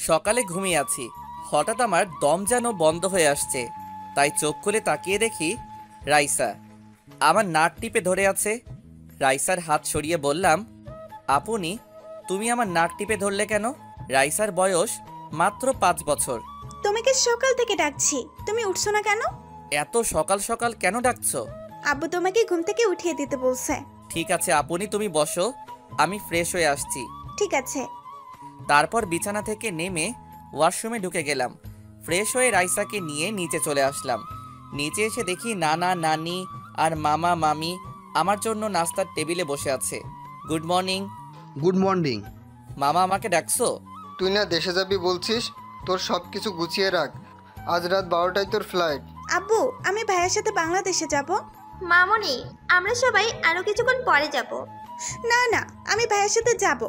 সকালে ঘুমিয়ে আছি, হঠাৎ আমার দম যেন বন্ধ হয়ে আসছে। তাই চোখ খুলে তাকিয়ে দেখি রাইসা আমার নাক টিপে ধরে আছে। রাইসার হাত সরিয়ে বললাম, আপনি তুমি আমার নাক টিপে ধরলে কেন? রাইসার বয়স মাত্র 5 বছর। তোমাকে সকাল থেকে ডাকছি, তুমি উঠছো না কেন? এত সকাল সকাল কেন ডাকছো? আব্বু তোমাকে ঘুম থেকে উঠিয়ে দিতে বলছে। ঠিক আছে আপনি তুমি বসো, আমি ফ্রেশ হয়ে আসছি। ঠিক আছে। তারপর বিছানা থেকে নেমে ওয়াশরুমে ঢুকে গেলাম। ফ্রেশ হয়ে রাইসাকে নিয়ে নিচে চলে আসলাম। নিচে এসে দেখি নানা নানি আর মামা মামি আমার জন্য নাস্তার টেবিলে বসে আছে। Good morning. Good morning. মামা আমাকে ডাকছো? তুই না দেশে যাবি বলছিস, তোর সব কিছু গুছিয়ে রাখ। আজ রাত 12টায় তোর ফ্লাইট। আব্বু, আমি ভাইয়ের সাথে বাংলাদেশে যাব। মামনি, আমরা সবাই আরো কিছুক্ষণ পরে যাব। না না, আমি ভাইয়ের সাথে যাব।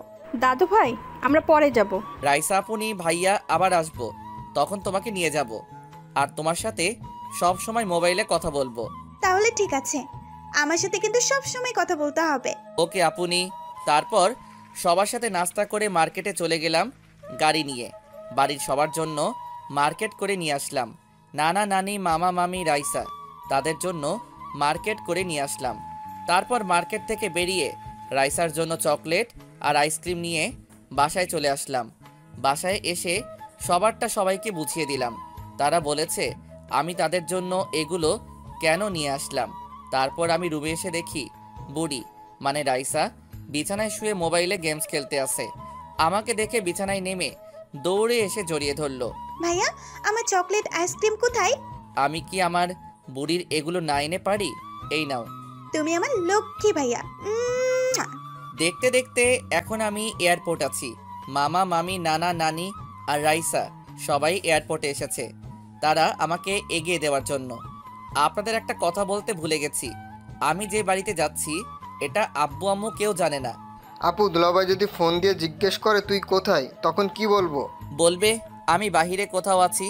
দাদু ভাই, আমরা পরে যাব। রাইসা আপনি ভাইয়া আবার আসবো, তখন তোমাকে নিয়ে যাব আর তোমার সাথে সব সময় মোবাইলে কথা বলবো। তাহলে ঠিক আছে, আমার সাথে কিন্তু সব সময় কথা বলতে হবে। ওকে আপনি। তারপর সবার সাথে নাস্তা করে মার্কেটে চলে গেলাম গাড়ি নিয়ে। বাড়ির সবার জন্য মার্কেট করে নিয়ে আসলাম। নানা নানি মামা মামি রাইসা তাদের জন্য মার্কেট করে নিয়ে আসলাম। তারপর মার্কেট থেকে বেরিয়ে রাইসার জন্য চকলেট আর আইসক্রিম নিয়ে বাসায় চলে আসলাম। বাসায় এসে সবারটা সবাইকে বুঝিয়ে দিলাম। তারা বলেছে আমি তাদের জন্য এগুলো কেন নিয়ে আসলাম। তারপর আমি রুমে এসে দেখি বুড়ি মানে রাইসা বিছানায় শুয়ে মোবাইলে গেমস খেলতে আছে। আমাকে দেখে বিছানায় নেমে দৌড়ে এসে জড়িয়ে ধরলো। ভাইয়া, আমার চকলেট আইসক্রিম কোথায়? আমি কি আমার বুড়ির এগুলো না এনে পারি? এই নাও। তুমি আমার লক্ষ্মী ভাইয়া। দেখতে দেখতে এখন আমি এয়ারপোর্ট আছি। মামা মামি নানা নানি আর রাইসা সবাই এয়ারপোর্টে এসেছে তারা আমাকে এগিয়ে দেওয়ার জন্য। আপনাদের একটা কথা বলতে ভুলে গেছি, আমি যে বাড়িতে যাচ্ছি এটা আব্বু আম্মু কেউ জানে না। আপু, দুলাভাই যদি ফোন দিয়ে জিজ্ঞেস করে তুই কোথায়, তখন কি বলবো? বলবে আমি বাহিরে কোথাও আছি,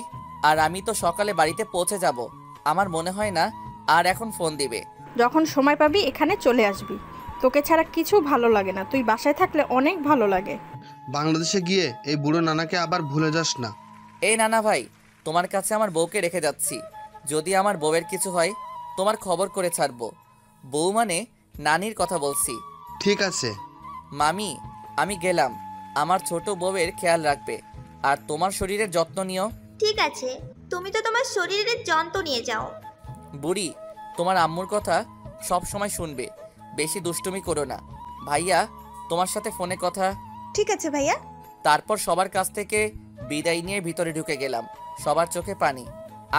আর আমি তো সকালে বাড়িতে পৌঁছে যাব। আমার মনে হয় না আর এখন ফোন দিবে। যখন সময় পাবি এখানে চলে আসবি। তোকে ছাড়া কিছু ভালো লাগে না, তুই বাসায় থাকলে অনেক ভালো লাগে। বাংলাদেশে গিয়ে এই বুড়ো নানাকে আবার ভুলে যাস না। এই নানা ভাই, তোমার কাছে আমার বউকে রেখে যাচ্ছি। যদি আমার বউয়ের কিছু হয় তোমার খবর করে ছাড়বো। বউ মানে নানির কথা বলছি। ঠিক আছে মামি, আমি গেলাম। আমার ছোট বউয়ের খেয়াল রাখবে আর তোমার শরীরের যত্ন নিও। ঠিক আছে, তুমি তো তোমার শরীরের যন্ত্র নিয়ে যাও। বুড়ি, তোমার আম্মুর কথা সব সময় শুনবে, বেশি দুষ্টুমি করো না। ভাইয়া, তোমার সাথে ফোনে কথা। ঠিক আছে ভাইয়া। তারপর সবার কাছ থেকে বিদায় নিয়ে ভিতরে ঢুকে গেলাম। সবার চোখে পানি।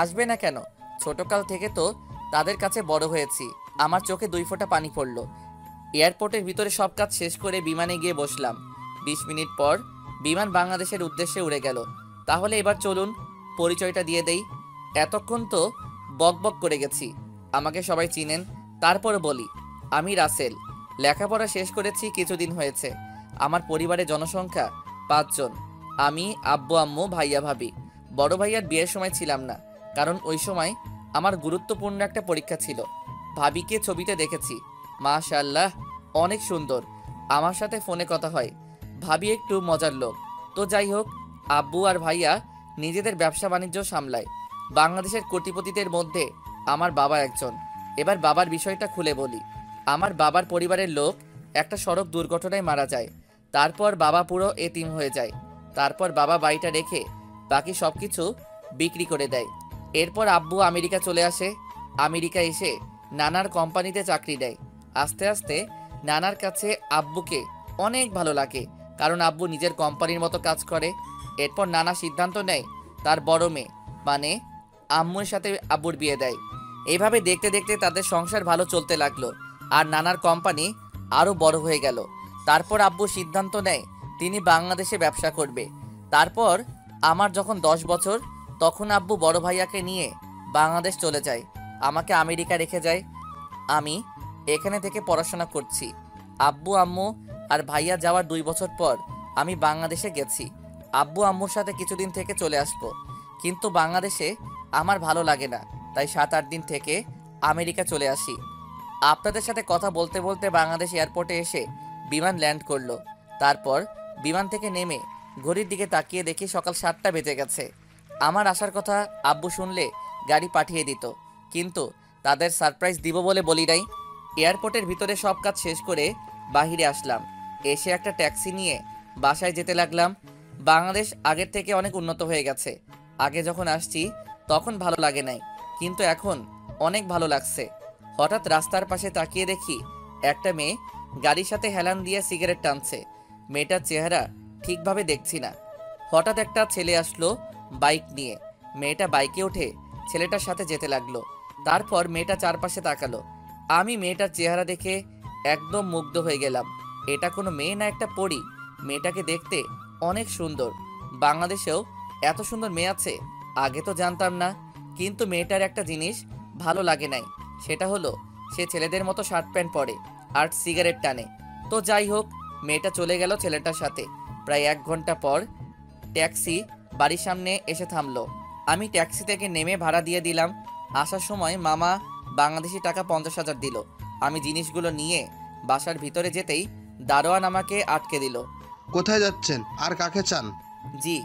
আসবে না কেন? ছোটকাল থেকে তো তাদের কাছে বড় হয়েছি। আমার চোখে 2 ফোঁটা পানি পড়ল। এয়ারপোর্টের ভিতরে সব কাজ শেষ করে বিমানে গিয়ে বসলাম। 20 মিনিট পর বিমান বাংলাদেশের উদ্দেশ্যে উড়ে গেল। তাহলে এবার চলুন পরিচয়টা দিয়ে দেই। এতক্ষণ তো বক বক করে গেছি, আমাকে সবাই চিনেন। তারপর বলি, আমি রাসেল। লেখাপড়া শেষ করেছি কিছুদিন হয়েছে। আমার পরিবারের জনসংখ্যা 5 জন। আমি, আব্বু আম্মু, ভাইয়া ভাবি। বড় ভাইয়ার বিয়ের সময় ছিলাম না, কারণ ওই সময় আমার গুরুত্বপূর্ণ একটা পরীক্ষা ছিল। ভাবিকে ছবিতে দেখেছি, মাশাআল্লাহ অনেক সুন্দর। আমার সাথে ফোনে কথা হয়। ভাবি একটু মজার লোক। তো যাই হোক, আব্বু আর ভাইয়া নিজেদের ব্যবসা বাণিজ্য সামলায়। বাংলাদেশের কোটিপতিদের মধ্যে আমার বাবা একজন। এবার বাবার বিষয়টা খুলে বলি। আমার বাবার পরিবারের লোক একটা সড়ক দুর্ঘটনায় মারা যায়। তারপর বাবা পুরো এতিম হয়ে যায়। তারপর বাবা বাড়িটা রেখে বাকি সব কিছু বিক্রি করে দেয়। এরপর আব্বু আমেরিকা চলে আসে। আমেরিকা এসে নানার কোম্পানিতে চাকরি দেয়। আস্তে আস্তে নানার কাছে আব্বুকে অনেক ভালো লাগে, কারণ আব্বু নিজের কোম্পানির মতো কাজ করে। এরপর নানা সিদ্ধান্ত নেয় তার বড় মেয়ে মানে আম্মুর সাথে আব্বুর বিয়ে দেয়। এইভাবে দেখতে দেখতে তাদের সংসার ভালো চলতে লাগলো আর নানার কোম্পানি আরও বড় হয়ে গেল। তারপর আব্বু সিদ্ধান্ত নেয় তিনি বাংলাদেশে ব্যবসা করবে। তারপর আমার যখন 10 বছর, তখন আব্বু বড় ভাইয়াকে নিয়ে বাংলাদেশ চলে যায়, আমাকে আমেরিকা রেখে যায়। আমি এখানে থেকে পড়াশোনা করছি। আব্বু আম্মু আর ভাইয়া যাওয়ার 2 বছর পর আমি বাংলাদেশে গেছি। আব্বু আম্মুর সাথে কিছুদিন থেকে চলে আসবো, কিন্তু বাংলাদেশে আমার ভালো লাগে না, তাই 7-8 দিন থেকে আমেরিকা চলে আসি। আপনাদের সাথে কথা বলতে বলতে বাংলাদেশ এয়ারপোর্টে এসে বিমান ল্যান্ড করলো। তারপর বিমান থেকে নেমে ঘড়ির দিকে তাকিয়ে দেখি সকাল 7টা বেজে গেছে। আমার আসার কথা আব্বু শুনলে গাড়ি পাঠিয়ে দিত, কিন্তু তাদের সারপ্রাইজ দিব বলে বলি নাই। এয়ারপোর্টের ভিতরে সব কাজ শেষ করে বাহিরে আসলাম। এসে একটা ট্যাক্সি নিয়ে বাসায় যেতে লাগলাম। বাংলাদেশ আগের থেকে অনেক উন্নত হয়ে গেছে। আগে যখন আসছি তখন ভালো লাগে নাই, কিন্তু এখন অনেক ভালো লাগছে। হঠাৎ রাস্তার পাশে তাকিয়ে দেখি একটা মেয়ে গাড়ির সাথে হেলান দিয়ে সিগারেট টানছে। মেয়েটার চেহারা ঠিকভাবে দেখছি না। হঠাৎ একটা ছেলে আসলো বাইক নিয়ে। মেয়েটা বাইকে উঠে ছেলেটার সাথে যেতে লাগলো। তারপর মেয়েটা চারপাশে তাকালো। আমি মেয়েটার চেহারা দেখে একদম মুগ্ধ হয়ে গেলাম। এটা কোনো মেয়ে না, একটা পরী। মেয়েটাকে দেখতে অনেক সুন্দর। বাংলাদেশেও এত সুন্দর মেয়ে আছে আগে তো জানতাম না। কিন্তু মেয়েটার একটা জিনিস ভালো লাগে নাই, সেটা হলো সে ছেলেদের মতো শার্ট প্যান্ট পরে আর সিগারেট টানে। তো যাই হোক, মেয়েটা চলে গেল ছেলেটার সাথে। প্রায় 1 ঘন্টা পর ট্যাক্সি বাড়ির সামনে এসে থামলো। আমি ট্যাক্সি থেকে নেমে ভাড়া দিয়ে দিলাম। আসার সময় মামা বাংলাদেশি টাকা 50,000 দিল। আমি জিনিসগুলো নিয়ে বাসার ভিতরে যেতেই দারোয়ান আমাকে আটকে দিল। কোথায় যাচ্ছেন আর কাকে চান? জি,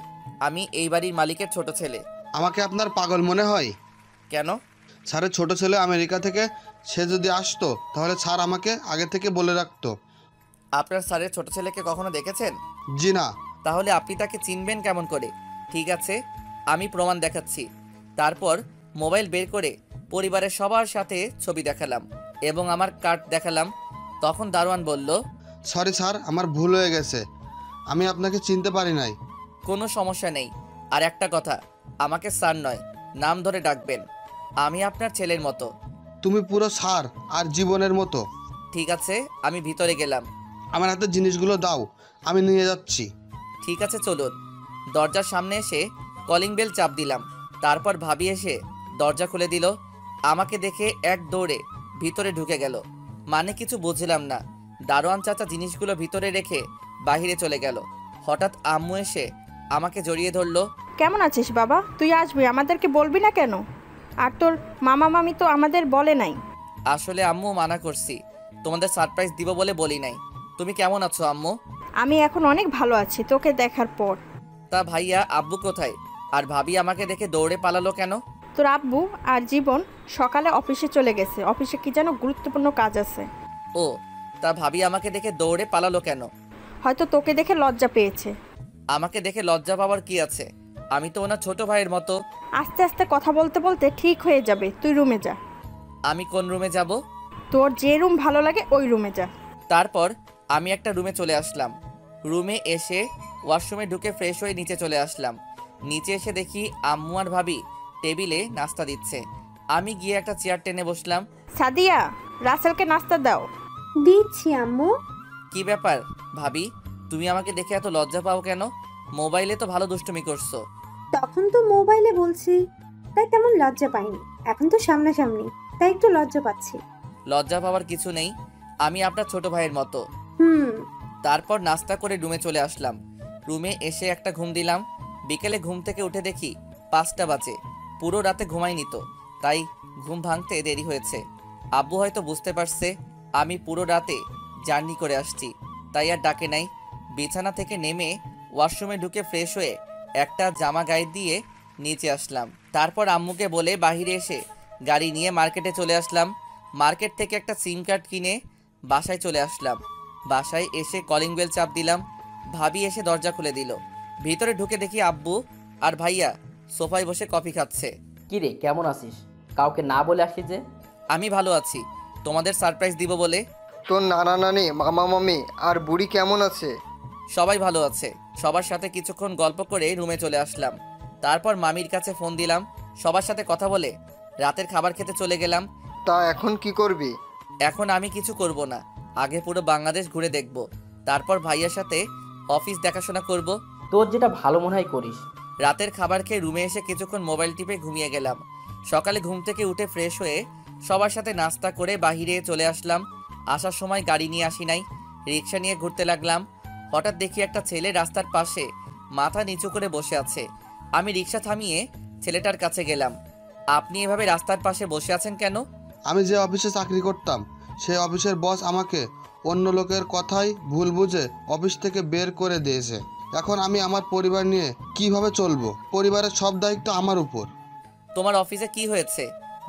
আমি এই বাড়ির মালিকের ছোট ছেলে। আমাকে আপনার পাগল মনে হয়? কেন? স্যারের ছোট ছেলে আমেরিকা থেকে, সে যদি আসতো তাহলে স্যার আমাকে আগে থেকে বলে রাখতো। আপনার স্যারের ছোট ছেলেকে কখনো দেখেছেন? জি না। তাহলে আপনি তাকে চিনবেন কেমন করে? ঠিক আছে, আমি প্রমাণ দেখাচ্ছি। তারপর মোবাইল বের করে পরিবারের সবার সাথে ছবি দেখালাম এবং আমার কার্ড দেখালাম। তখন দারোয়ান বলল, সরি স্যার, আমার ভুল হয়ে গেছে, আমি আপনাকে চিনতে পারি নাই। কোনো সমস্যা নেই। আর একটা কথা, আমাকে স্যার নয়, নাম ধরে ডাকবেন। আমি আপনার ছেলের মতো। তুমি পুরো স্যার আর জীবনের মতো। ঠিক আছে, আমি ভিতরে গেলাম। আমার হাতে জিনিসগুলো দাও, আমি নিয়ে যাচ্ছি। ঠিক আছে, চলুন। দরজার সামনে এসে কলিং বেল চাপ দিলাম। তারপর ভাবি এসে দরজা খুলে দিল। আমাকে দেখে এক দৌড়ে ভিতরে ঢুকে গেল। মানে কিছু বুঝলাম না। দারোয়ান চাচা জিনিসগুলো ভিতরে রেখে বাইরে চলে গেল। হঠাৎ আম্মু এসে আমাকে জড়িয়ে ধরলো। কেমন আছিস বাবা? তুই আসবি, আমাদেরকে বলবি না কেন? আর তোর মামা মামি তো আমাদের বলে নাই। আসলে আম্মু মানা করছি, তোমাদের সারপ্রাইজ দিব বলে বলি নাই। তুমি কেমন আছো আম্মু? আমি এখন অনেক ভালো আছি তোকে দেখার পর। তা ভাইয়া আব্বু কোথায়? আর ভাবি আমাকে দেখে দৌড়ে পালালো কেন? তোর আব্বু আর জীবন সকালে অফিসে চলে গেছে, অফিসে কি যেন গুরুত্বপূর্ণ কাজ আছে। ও, তা ভাবি আমাকে দেখে দৌড়ে পালালো কেন? হয়তো তোকে দেখে লজ্জা পেয়েছে। আমাকে দেখে লজ্জা পাওয়ার কি আছে? আমি তো ওনার ছোট ভাইয়ের মতো। আস্তে আস্তে কথা বলতে বলতে ঠিক হয়ে যাবে, তুই রুমে যা। আমি কোন রুমে যাব? তোর যে রুম ভালো লাগে ওই রুমে যা। তারপর আমি একটা রুমে চলে আসলাম। রুমে এসে ওয়াশরুমে ঢুকে ফ্রেশ হয়ে নিচে চলে আসলাম। নিচে এসে দেখি আম্মু আর ভাবি টেবিলে নাস্তা দিচ্ছে। আমি গিয়ে একটা চেয়ার টেনে বসলাম। সাদিয়া, রাসেলকে নাস্তা দাও। দিচ্ছি আম্মু। কি ব্যাপার ভাবি, তুমি আমাকে দেখে এত লজ্জা পাও কেন? মোবাইলে তো ভালো দুষ্টুমি করছো। তখন তো মোবাইলে বলছি, তাই তেমন লজ্জা পাইনি। এখন তো সামনাসামনি, তাই একটু লজ্জা পাচ্ছি। লজ্জা পাওয়ার কিছু নেই, আমি আপনার ছোট ভাইয়ের মতো। তারপর নাস্তা করে রুমে চলে আসলাম। রুমে এসে একটা ঘুম দিলাম। বিকেলে ঘুম থেকে উঠে দেখি 5টা বাজে। পুরো রাতে ঘুমাইনি তো, তাই ঘুম ভাঙতে দেরি হয়েছে। আব্বু হয়তো বুঝতে পারছে আমি পুরো রাতে জার্নি করে আসছি, তাই আর ডাকে নাই। বিছানা থেকে নেমে ওয়াশরুমে ঢুকে ফ্রেশ হয়ে একটা জামা গায়ে দিয়ে নিচে আসলাম। তারপর আম্মুকে বলে বাইরে এসে গাড়ি নিয়ে মার্কেটে চলে আসলাম। মার্কেট থেকে একটা সিম কার্ড কিনে বাসায় চলে আসলাম। বাসায় এসে কলিং বেল চাপ দিলাম। ভাবি এসে দরজা খুলে দিল। ভিতরে ঢুকে দেখি আব্বু আর ভাইয়া সোফায় বসে কফি খাচ্ছে। কিরে, কেমন আছিস? কাউকে না বলে আসি যে? আমি ভালো আছি, তোমাদের সারপ্রাইজ দিব বলে। তোর নানা নানি, মামা মামি আর বুড়ি কেমন আছে? সবাই ভালো আছে। সবার সাথে কিছুক্ষণ গল্প করে রুমে চলে আসলাম। তারপর মামির কাছে ফোন দিলাম। সবার সাথে কথা বলে রাতের খাবার খেতে চলে গেলাম। তা এখন কি করবি? এখন আমি কিছু করব না, আগে পুরো বাংলাদেশ ঘুরে দেখব। তারপর ভাইয়ার সাথে অফিস দেখাশোনা করব। তোর যেটা ভালো মনে হয় করিস। রাতের খাবার খেয়ে রুমে এসে কিছুক্ষণ মোবাইল টিপে ঘুমিয়ে গেলাম। সকালে ঘুম থেকে উঠে ফ্রেশ হয়ে সবার সাথে নাস্তা করে বাহিরে চলে আসলাম। আসার সময় গাড়ি নিয়ে আসি নাই, রিক্সা নিয়ে ঘুরতে লাগলাম। হঠাৎ দেখি একটা ছেলে রাস্তার পাশে মাথা নিচু করে বসে আছে। আমি রিক্সা থামিয়ে ছেলেটার কাছে গেলাম। আপনি এভাবে রাস্তার পাশে বসে আছেন কেন? আমি যে অফিসে চাকরি করতাম, সেই অফিসের বস আমাকে অন্য লোকের কথাই ভুল বুঝে অফিস থেকে বের করে দিয়েছে। এখন আমি আমার পরিবার নিয়ে কিভাবে চলবো? পরিবারের সব দায়িত্ব আমার উপর। তোমার অফিসে কি হয়েছে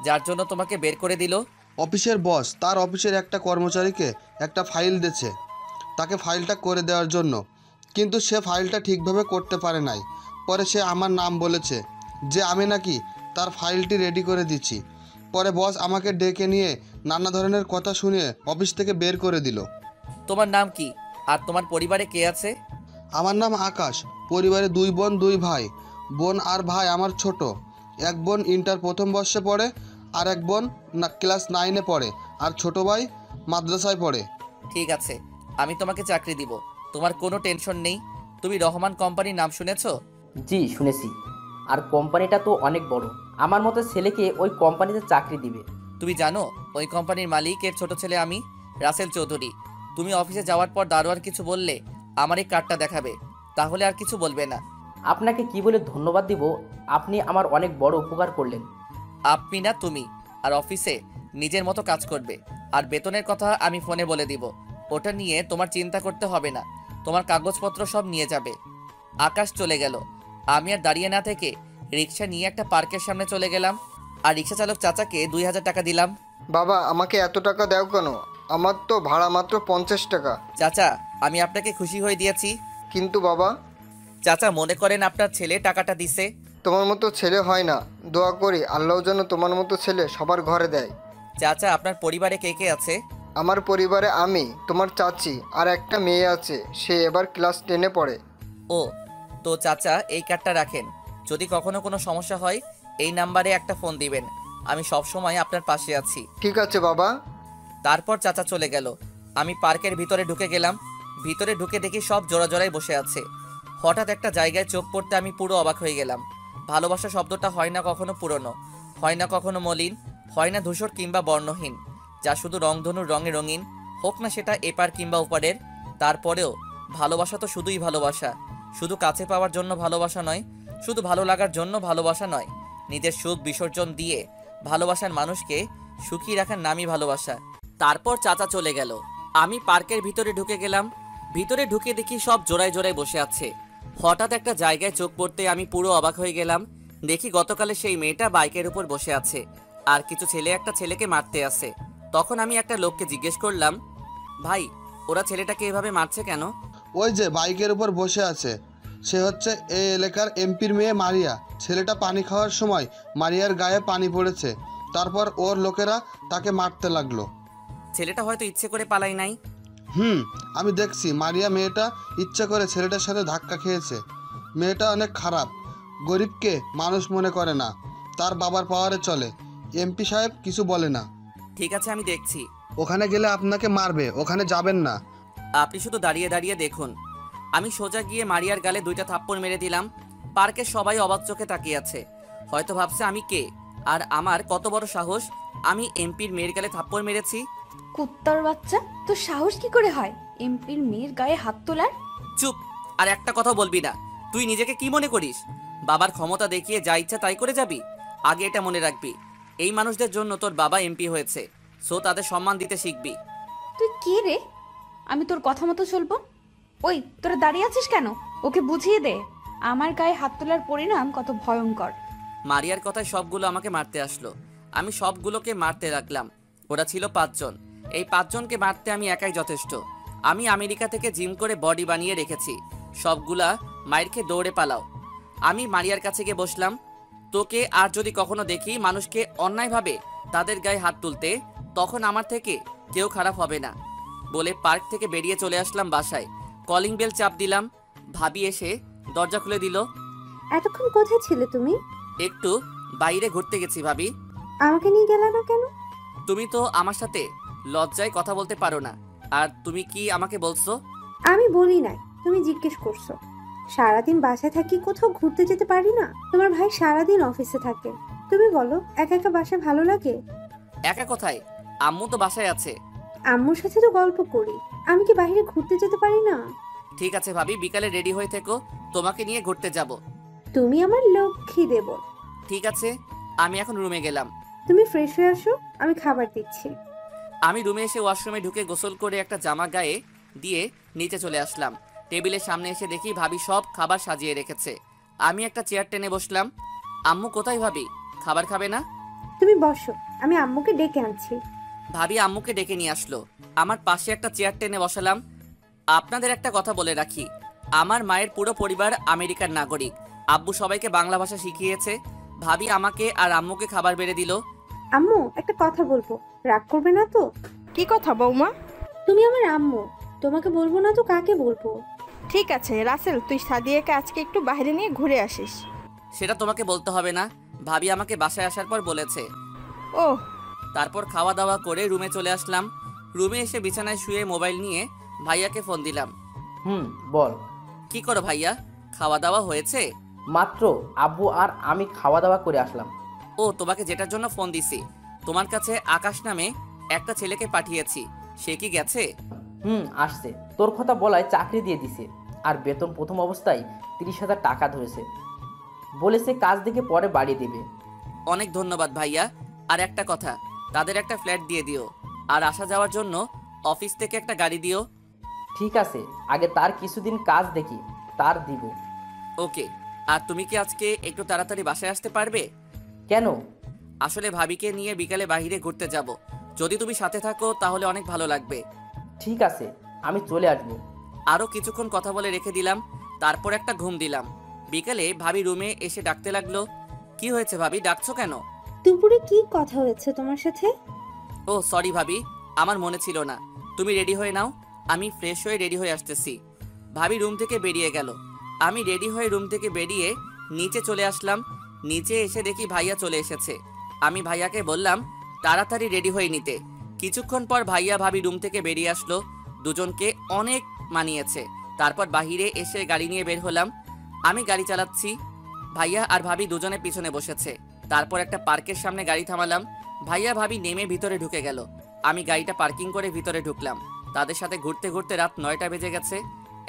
যার জন্য তোমাকে বের করে দিল? অফিসের বস তার অফিসের একটা কর্মচারীকে একটা ফাইল দিয়েছে, তাকে ফাইলটা করে দেওয়ার জন্য, কিন্তু সে ফাইলটা ঠিকভাবে করতে পারে নাই। পরে সে আমার নাম বলেছে যে আমি নাকি তার ফাইলটি রেডি করে দিচ্ছি। পরে বস আমাকে ডেকে নিয়ে নানা ধরনের কথা শুনিয়ে অফিস থেকে বের করে দিল। তোমার নাম কি আর তোমার পরিবারে কে আছে? আমার নাম আকাশ। পরিবারে 2 বোন 2 ভাই। বোন আর ভাই আমার ছোট। এক বোন ইন্টার প্রথম বর্ষে পড়ে, আর এক বোন ক্লাস 9-এ পড়ে, আর ছোট ভাই মাদ্রাসায় পড়ে। ঠিক আছে, আমি তোমাকে চাকরি দিব, তোমার কোনো টেনশন নেই। তুমি রহমান কোম্পানির নাম শুনেছো? জি শুনেছি, আর কোম্পানিটা তো অনেক বড়। আমার মতো ছেলেকে ওই কোম্পানিতে চাকরি দিবে। তুমি জানো ওই কোম্পানির মালিকের ছোট ছেলে আমি, রাসেল চৌধুরী। তুমি অফিসে যাওয়ার পর দারোয়ান কিছু বললে আমার এই কার্ডটা দেখাবে, তাহলে আর কিছু বলবে না। আপনাকে কি বলে ধন্যবাদ দিব? আপনি আমার অনেক বড় উপকার করলেন। আপনি না তুমি। আর অফিসে নিজের মতো কাজ করবে, আর বেতনের কথা আমি ফোনে বলে দিব। ওটা নিয়ে তোমার চিন্তা করতে হবে না, তোমার কাগজপত্র সব নিয়ে যাবে। আকাশ চলে গেল। আমি আর দাঁড়িয়ে না থেকে রিক্সা নিয়ে একটা পার্কের সামনে চলে গেলাম, আর রিক্সা চালক চাচাকে 2000 টাকা দিলাম। বাবা, আমাকে এত টাকা দাও কেন? আমার তো ভাড়া মাত্র 50 টাকা। চাচা, আমি আপনাকে খুশি হয়ে দিয়েছি। কিন্তু বাবা, চাচা মনে করেন আপনার ছেলে টাকাটা দিছে। তোমার মতো ছেলে হয় না। দোয়া করি আল্লাহ যেন তোমার মতো ছেলে সবার ঘরে দেয়। চাচা, আপনার পরিবারে কে কে আছে? আমার পরিবারে আমি, তোমার চাচি, আর একটা মেয়ে আছে। সে এবার ক্লাস 10-এ পড়ে। ও, তো চাচা এই কার্ডটা রাখেন। যদি কখনো কোনো সমস্যা হয় এই নাম্বারে একটা ফোন দিবেন, আমি সব সময় আপনার পাশে আছি। ঠিক আছে বাবা। তারপর চাচা চলে গেল। আমি পার্কের ভিতরে ঢুকে গেলাম। ভিতরে ঢুকে দেখি সব জোড়া জোড়ায় বসে আছে। হঠাৎ একটা জায়গায় চোখ পড়তে আমি পুরো অবাক হয়ে গেলাম। ভালোবাসা শব্দটা হয় না কখনো পুরনো, হয় না কখনো মলিন, হয় না ধূসর কিংবা বর্ণহীন, যা শুধু রংধনুর রঙে রঙিন, হোক না সেটা এপার কিংবা ওপারের। তারপরেও ভালোবাসা তো শুধুই ভালোবাসা। শুধু কাছে পাওয়ার জন্য ভালোবাসা নয়, শুধু ভালো লাগার জন্য ভালোবাসা নয়। নিজের সুখ বিসর্জন দিয়ে ভালোবাসার মানুষকে সুখী রাখার নামই ভালোবাসা। তারপর চাচা চলে গেল। আমি পার্কের ভিতরে ঢুকে গেলাম। ভিতরে ঢুকে দেখি সব জোড়ায় জোড়ায় বসে আছে। হঠাৎ একটা জায়গায় চোখ পড়তে আমি পুরো অবাক হয়ে গেলাম। দেখি গতকালে সেই মেয়েটা বাইকের উপর বসে আছে, আর কিছু ছেলে একটা ছেলেকে মারতে আসে। তখন আমি একটা লোককে জিজ্ঞেস করলাম, ভাই ওরা ছেলেটাকে এভাবে মারছে কেন? ওই যে বাইকের উপর বসে আছে, সে হচ্ছে এই এলাকার এমপির মেয়ে মারিয়া। ছেলেটা পানি খাওয়ার সময় মারিয়ার গায়ে পানি পড়েছে, তারপর ওর লোকেরা তাকে মারতে লাগলো। ছেলেটা হয়তো ইচ্ছে করে পালাই নাই। আমি দেখছি মারিয়া মেয়েটা ইচ্ছা করে ছেলেটার সাথে ধাক্কা খেয়েছে। মেয়েটা অনেক খারাপ, গরিবকে মানুষ মনে করে না, তার বাবার পাওয়ারে চলে। এমপি সাহেব কিছু বলে না। ঠিক আছে, আমি দেখছি। ওখানে গেলে আপনাকে মারবে, ওখানে যাবেন না। আপনি শুধু দাঁড়িয়ে দাঁড়িয়ে দেখুন। আমি সোজা গিয়ে মারিয়ার গালে 2টা থাপ্পড় মেরে দিলাম। পার্কের সবাই অবাক চোখে তাকিয়ে আছে, হয়তো ভাবছে আমি কে আর আমার কত বড় সাহস আমি এমপির মেয়ের গালে থাপ্পড় মেরেছি। কুত্তার বাচ্চা, তো সাহস কি করে হয় এমপির মেয়ের গায়ে হাত তোলার? চুপ, আর একটা কথা বলবি না। তুই নিজেকে কি মনে করিস? বাবার ক্ষমতা দেখিয়ে যা ইচ্ছা তাই করে যাবি? আগে এটা মনে রাখবি, এই মানুষদের জন্য তোর বাবা এমপি হয়েছে, সো তাদের সম্মান দিতে শিখবি। তুই কে রে? আমি তোর কথা মতো চলবো? ওই তোরা দাঁড়িয়ে আছিস কেন? ওকে বুঝিয়ে দে আমার গায়ে হাত তোলার পরিণাম কত ভয়ঙ্কর। মারিয়ার কথায় সবগুলো আমাকে মারতে আসলো। আমি সবগুলোকে মারতে লাগলাম। ওরা ছিল 5 জন। এই 5 জনকে মারতে আমি একাই যথেষ্ট। আমি আমেরিকা থেকে জিম করে বডি বানিয়ে রেখেছি। সবগুলা মায়ের খেয়ে দৌড়ে পালাও। আমি মারিয়ার কাছে গিয়ে বসলাম। তোকে আর যদি কখনো দেখি মানুষকে অন্যায়ভাবে তাদের গায়ে হাত তুলতে, তখন আমার থেকে কেউ খারাপ হবে না বলে পার্ক থেকে বেরিয়ে চলে আসলাম বাসায়। কলিং বেল চাপ দিলাম। ভাবি এসে দরজা খুলে দিল। এতক্ষণ কোথায় ছিলে তুমি? একটু বাইরে ঘুরতে গেছি ভাবি। আমাকে নিয়ে গেলে না কেন? তুমি তো আমার সাথে লজ্জায় কথা বলতে পারো না, আর তুমি কি আমাকে বলছো? আমি বলি নাই, তুমি জিজ্ঞেস করছো। সারাদিন বাসায় থাকি, কোথাও ঘুরতে যেতে পারি না? তোমার ভাই সারাদিন অফিসে থাকে। তুমি বলো, একা একা বাসায় ভালো লাগে? একা কোথায়? আম্মু তো বাসায় আছে। আম্মুর সাথে তো গল্প করি। আমি কি বাইরে ঘুরতে যেতে পারি না? ঠিক আছে ভাবি, বিকালে রেডি হয়ে থেকো, তোমাকে নিয়ে ঘুরতে যাব। তুমি আমার লক্ষ্মী দেবর। ঠিক আছে, আমি এখন রুমে গেলাম। তুমি ফ্রেশ হয়ে আসো, আমি খাবার দিচ্ছি। আমি রুমে এসে ওয়াশরুমে ঢুকে গোসল করে একটা জামা গায়ে দিয়ে নিচে চলে আসলাম। টেবিলের সামনে এসে দেখি ভাবি সব খাবার সাজিয়ে রেখেছে। আমি একটা চেয়ার টেনে বসলাম। আম্মু কোথায় ভাবি? খাবার খাবে না? তুমি বসো, আমি আম্মুকে ডেকে আনছি। ভাবি আম্মুকে ডেকে নিয়ে আসলো। আমার পাশে একটা চেয়ার টেনে বসালাম। আপনাদের একটা কথা বলে রাখি, আমার মায়ের পুরো পরিবার আমেরিকার নাগরিক। আব্বু সবাইকে বাংলা ভাষা শিখিয়েছে। ভাবি আমাকে আর আম্মুকে খাবার বেড়ে দিল। আম্মু, একটা কথা বলবো, রাগ করবে না তো? কি কথা বৌমা? তুমি আমার আম্মু, তোমাকে বলবো না তো কাকে বলবো? ঠিক আছে রাসেল, তুই সাদিয়াকে আজকে একটু বাইরে নিয়ে ঘুরে আসিস। সেটা তোমাকে বলতে হবে না, ভাবি আমাকে বাসায় আসার পর বলেছে। ও, তারপর খাওয়া দাওয়া করে রুমে চলে আসলাম। রুমে এসে বিছানায় শুয়ে মোবাইল নিয়ে ভাইয়াকে ফোন দিলাম। বল। কি করো ভাইয়া, খাওয়া দাওয়া হয়েছে? মাত্র আব্বু আর আমি খাওয়া দাওয়া করে আসলাম। ও, তোমাকে যেটার জন্য ফোন দিছি, তোমার কাছে আকাশ নামে একটা ছেলেকে পাঠিয়েছি, সে কি গেছে? আসছে। তোর কথা বলায় চাকরি দিয়ে দিছে, আর বেতন প্রথম অবস্থায় 30,000 টাকা ধরেছে। বলেছে কাজ দেখে পরে বাড়িয়ে দেবে। অনেক ধন্যবাদ ভাইয়া। আর একটা কথা, তাদের একটা ফ্ল্যাট দিয়ে দিও, আর আসা যাওয়ার জন্য অফিস থেকে একটা গাড়ি দিও। ঠিক আছে, আগে তার কিছুদিন কাজ দেখি, তার দিব। ওকে। আর তুমি কি আজকে একটু তাড়াতাড়ি বাসায় আসতে পারবে? কেন? আসলে ভাবিকে নিয়ে বিকালে বাইরে ঘুরতে যাব, যদি তুমি সাথে থাকো তাহলে অনেক ভালো লাগবে। ঠিক আছে, আমি চলে আসবো। আরও কিছুক্ষণ কথা বলে রেখে দিলাম, তারপর একটা ঘুম দিলাম। বিকালে ভাবি রুমে এসে ডাকতে লাগলো। কি হয়েছে ভাবি, ডাকছো কেন? দুপুরে কি কথা হয়েছে তোমার সাথে? ও সরি ভাবি, আমার মনে ছিল না। তুমি রেডি হয়ে নাও, আমি ফ্রেশ হয়ে রেডি হয়ে আসতেছি। ভাবি রুম থেকে বেরিয়ে গেল। আমি রেডি হয়ে রুম থেকে বেরিয়ে নিচে চলে আসলাম। নিচে এসে দেখি ভাইয়া চলে এসেছে। আমি ভাইয়াকে বললাম তাড়াতাড়ি রেডি হয়ে নিতে। কিছুক্ষণ পর ভাইয়া ভাবি রুম থেকে বেরিয়ে আসলো। দুজনকে অনেক মানিয়েছে। তারপর বাহিরে এসে গাড়ি নিয়ে বের হলাম। আমি গাড়ি চালাচ্ছি, ভাইয়া আর ভাবি দুজনে পিছনে বসেছে। তারপর একটা পার্কের সামনে গাড়ি থামালাম। ভাইয়া ভাবি নেমে ভিতরে ঢুকে গেল। আমি গাড়িটা পার্কিং করে ভিতরে ঢুকলাম। তাদের সাথে ঘুরতে ঘুরতে রাত 9টা বেজে গেছে।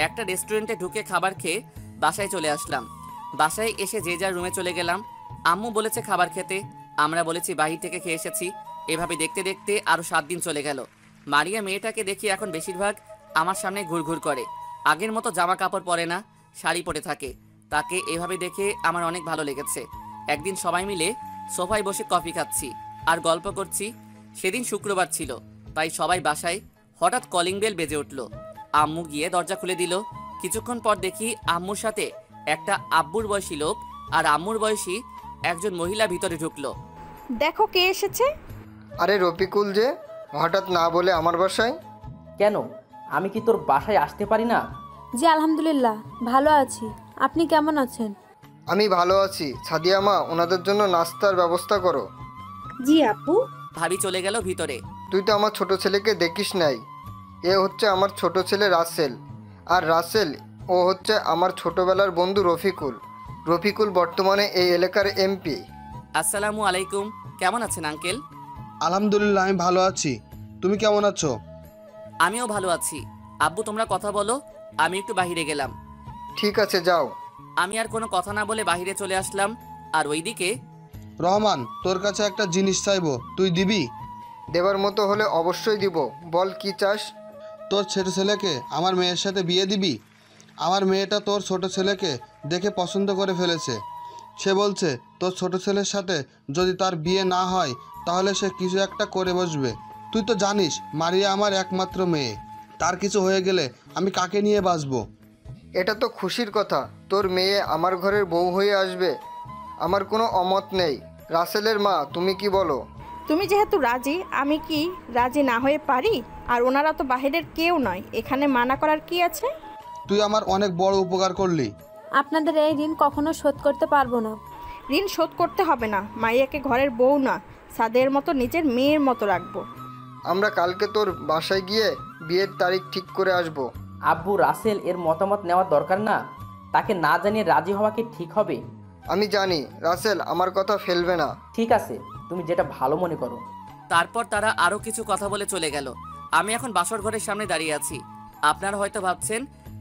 একটা রেস্টুরেন্টে ঢুকে খাবার খেয়ে বাসায় চলে আসলাম। বাসায় এসে যে যার রুমে চলে গেলাম। আম্মু বলেছে খাবার খেতে, আমরা বলেছি বাহির থেকে খেয়ে এসেছি। এভাবে দেখতে দেখতে আরও 7 দিন চলে গেল। মারিয়া মেয়েটাকে দেখি এখন বেশিরভাগ আমার সামনে ঘুরঘুর করে। আগের মতো জামা কাপড় পরে না, শাড়ি পরে থাকে। তাকে এভাবে দেখে আমার অনেক ভালো লেগেছে। একদিন সবাই মিলে সোফায় বসে কফি খাচ্ছি আর গল্প করছি। সেদিন শুক্রবার ছিল, তাই সবাই বাসায়। হঠাৎ কলিং বেল বেজে উঠল। আম্মু গিয়ে দরজা খুলে দিল। কিছুক্ষণ পর দেখি আম্মুর সাথে একটা আব্বুর বয়সী লোক আর আম্মুর বয়সী একজন মহিলা ভিতরে ঢুকলো। দেখো কে এসেছে। আরে রফিকুল যে, হঠাৎ না বলে আমার বাসায়? কেন, আমি কি তোর বাসায় আসতে পারি না? জি আলহামদুলিল্লাহ ভালো আছি, আপনি কেমন আছেন? আমি ভালো আছি। সাদিয়া মা, ওনাদের জন্য নাস্তার ব্যবস্থা করো। জি আপু। ভাবি চলে গেল ভিতরে। তুই তো আমার ছোট ছেলেকে দেখিস নাই। এ হচ্ছে আমার ছোট ছেলে রাসেল, আর রাসেল ও হচ্ছে আমার ছোটবেলার বন্ধু রফিকুল। রফিকুল বর্তমানে এই এলাকার এমপি। আসসালামু আলাইকুম, কেমন আছেন আঙ্কেল? আলহামদুলিল্লাহ, আমি ভালো আছি। তুমি কেমন আছো? আমিও ভালো আছি। আব্বু তোমরা কথা বলো, আমি একটু বাইরে গেলাম। ঠিক আছে, যাও। আমি আর কোনো কথা না বলে বাইরে চলে আসলাম। আর ওইদিকে রহমান, তোর কাছে একটা জিনিস চাইবো, তুই দিবি? দেবার মতো হলে অবশ্যই দিব, বল কি চাস। তোর ছোট ছেলেকে আমার মেয়ের সাথে বিয়ে দিবি? আমার মেয়েটা তোর ছোট ছেলেকে দেখে পছন্দ করে ফেলেছে। সে বলছে তোর ছোট ছেলের সাথে যদি তার বিয়ে না হয় তাহলে সে কিছু একটা করে বসবে। তুই তো জানিস মারিয়া আমার একমাত্র মেয়ে, তার কিছু হয়ে গেলে আমি কাকে নিয়ে বাঁচবো? এটা তো খুশির কথা, তোর মেয়ে আমার ঘরের বউ হয়ে আসবে। আমার কোনো অমত নেই। রাসেলের মা, তুমি কি বলো? তুমি যেহেতু রাজি, আমি কি রাজি না হয়ে পারি? আর ওনারা তো বাহিরের কেউ নয়, এখানে মানা করার কি আছে? তুই আমার অনেক বড় উপকার করলি। আপনাদের এই ঋণ কখনো শোধ করতে পারবো না। ঋণ শোধ করতে হবে না। মাইয়াকে ঘরের বউ না, সাদের মতো নিজের মেয়ের মতো রাখবো। আমরা কালকে তোর বাসায় গিয়ে বিয়ের তারিখ ঠিক করে আসব। আব্বু, রাসেল এর মতামত নেওয়ার দরকার না? তাকে না জানিয়ে রাজি হওয়া কি ঠিক হবে? আমি জানি রাসেল আমার কথা ফেলবে না। ঠিক আছে, তুমি যেটা ভালো মনে করো। তারপর তারা আরও কিছু কথা বলে চলে গেল। আমি এখন বাসর ঘরের সামনে দাঁড়িয়ে আছি। আপনারা হয়তো ভাবছেন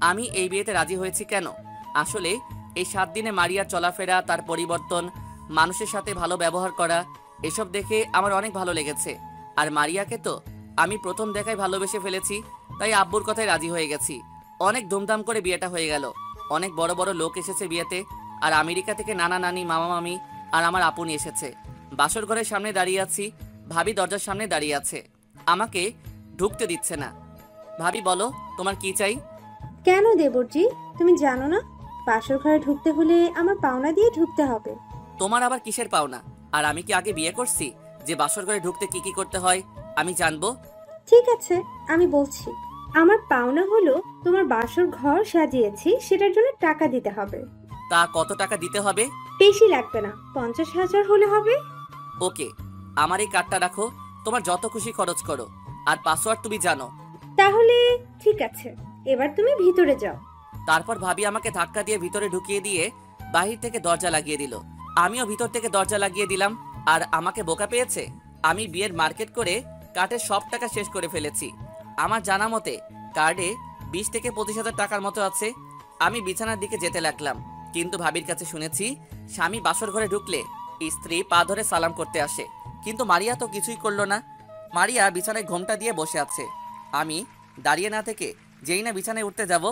আমি এই বিয়েতে রাজি হয়েছি কেন। আসলে এই 7 দিনে মারিয়ার চলাফেরা, তার পরিবর্তন, মানুষের সাথে ভালো ব্যবহার করা, এসব দেখে আমার অনেক ভালো লেগেছে। আর মারিয়াকে তো আমি প্রথম দেখায় ভালোবেসে ফেলেছি, তাই আব্বুর কথায় রাজি হয়ে গেছি। অনেক ধুমধাম করে বিয়েটা হয়ে গেল। অনেক বড় বড় লোক এসেছে বিয়েতে, আর আমেরিকা থেকে নানা নানি মামা মামি আর আমার আপনি এসেছে। বাসর ঘরের সামনে দাঁড়িয়ে আছি, ভাবি দরজার সামনে দাঁড়িয়ে আছে, আমাকে ঢুকতে দিচ্ছে না। ভাবি বলো তোমার কি চাই? কেন দেবরজি, তুমি জানো না বাসর ঘরে ঢুকতে হলে আমার পাওনা দিয়ে ঢুকতে হবে? তোমার আবার কিসের পাওনা? আর আমি কি আগে বিয়ে করছি যে বাসর ঘরে ঢুকতে কি কি করতে হয় আমি জানবো? ঠিক আছে, আমি বলছি। আমার পাওনা হলো তোমার বাসর ঘর সাজিয়েছি, সেটার জন্য টাকা দিতে হবে। তা কত টাকা দিতে হবে? বেশি লাগবে না, 50,000 হলে হবে। ওকে, আমার এই কার্ডটা রাখো, তোমার যত খুশি খরচ করো, আর পাসওয়ার্ড তুমি জানো। তাহলে ঠিক আছে, এবার তুমি ভিতরে যাও। তারপর ভাবি আমাকে ধাক্কা দিয়ে ভিতরে ঢুকিয়ে দিয়ে বাহির থেকে দরজা লাগিয়ে দিল। আমিও ভিতর থেকে দরজা লাগিয়ে দিলাম। আর আমাকে বোকা পেয়েছে। আমি বিয়ের মার্কেট করে কার্ডের সব টাকা শেষ করে ফেলেছি। আমার জানা মতে কার্ডে 20 থেকে 25,000 টাকার মতো আছে। আমি বিছানার দিকে যেতে লাগলাম, কিন্তু ভাবির কাছে শুনেছি স্বামী বাসর ঘরে ঢুকলে স্ত্রী পা ধরে সালাম করতে আসে, কিন্তু মারিয়া তো কিছুই করলো না। মারিয়া বিছানায় ঘোমটা দিয়ে বসে আছে। আমি দাঁড়িয়ে না থেকে যেই না বিছানায় উঠতে যাব,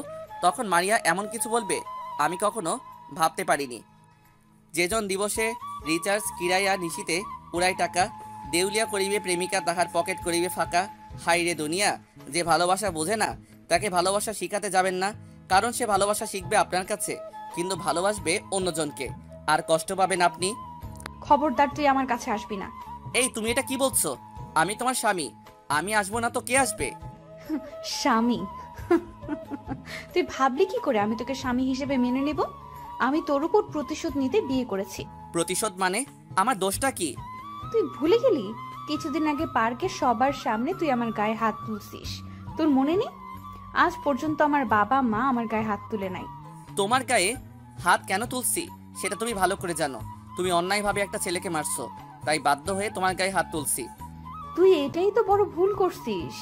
তখন মারিয়া এমন কিছু বলবে আমি কখনো ভাবতে পারিনি। যেজন দিবসে রিচার্জ কিরায়া নিশিতে উড়াই টাকা, দেউলিয়া করিবে প্রেমিকা তাহার পকেট করিবে ফাঁকা। হাই রে দুনিয়া, যে ভালোবাসা বোঝে না তাকে ভালোবাসা শিখাতে যাবেন না, কারণ সে ভালোবাসা শিখবে আপনার কাছে, কিন্তু ভালোবাসবে অন্যজনকে, আর কষ্ট পাবেন আপনি। খবরদার তুই আমার কাছে আসবি না। এই তুমি এটা কি বলছো? আমি তোমার স্বামী, আমি আসবো না তো কে আসবে? স্বামী? তুই ভাবলি কি করে আমি তোকে স্বামী হিসেবে মেনে নেব? আমি তোর উপর প্রতিশোধ নিতে বিয়ে করেছি। প্রতিশোধ মানে? আমার দোষটা কি? তুই ভুলে গেলি কিছুদিন আগে পার্কে সবার সামনে তুই আমার গায়ে হাত তুলছিস? তোর মনে নেই? আজ পর্যন্ত আমার বাবা মা আমার গায়ে হাত তুলে নাই। তোমার গায়ে হাত কেন তুলছি সেটা তুমি ভালো করে জানো। তুমি অন্যায়ভাবে একটা ছেলেকে মারছো, তাই বাধ্য হয়ে তোমার গায়ে হাত তুলছি। তুই এটাই তো বড় ভুল করছিস।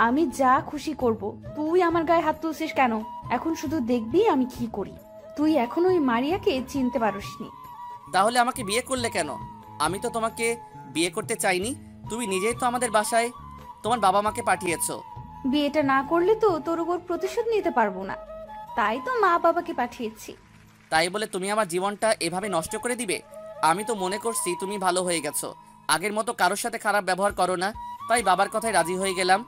আমি যা খুশি করব, তুই আমার গায়ে হাত তুলছিস কেন? এখন শুধু দেখবি আমি কি করি। তুই এখন ওই মারিয়াকে চিনতে পারোসনি। তাহলে আমাকে বিয়ে করলে কেন? আমি তো তোমাকে বিয়ে করতে চাইনি। তুমি নিজেই তো আমাদের বাসায় তোমার বাবা মাকে পাঠিয়েছো। বিয়েটা না করলে তো তোর উপর প্রতিশোধ নিতে পারবো না, তাই তো মা বাবাকে পাঠিয়েছি। তাই বলে তুমি আমার জীবনটা এভাবে নষ্ট করে দিবে? আমি তো মনে করছি তুমি ভালো হয়ে গেছো, আগের মতো কারোর সাথে খারাপ ব্যবহার করো না, তাই বাবার কথায় রাজি হয়ে গেলাম।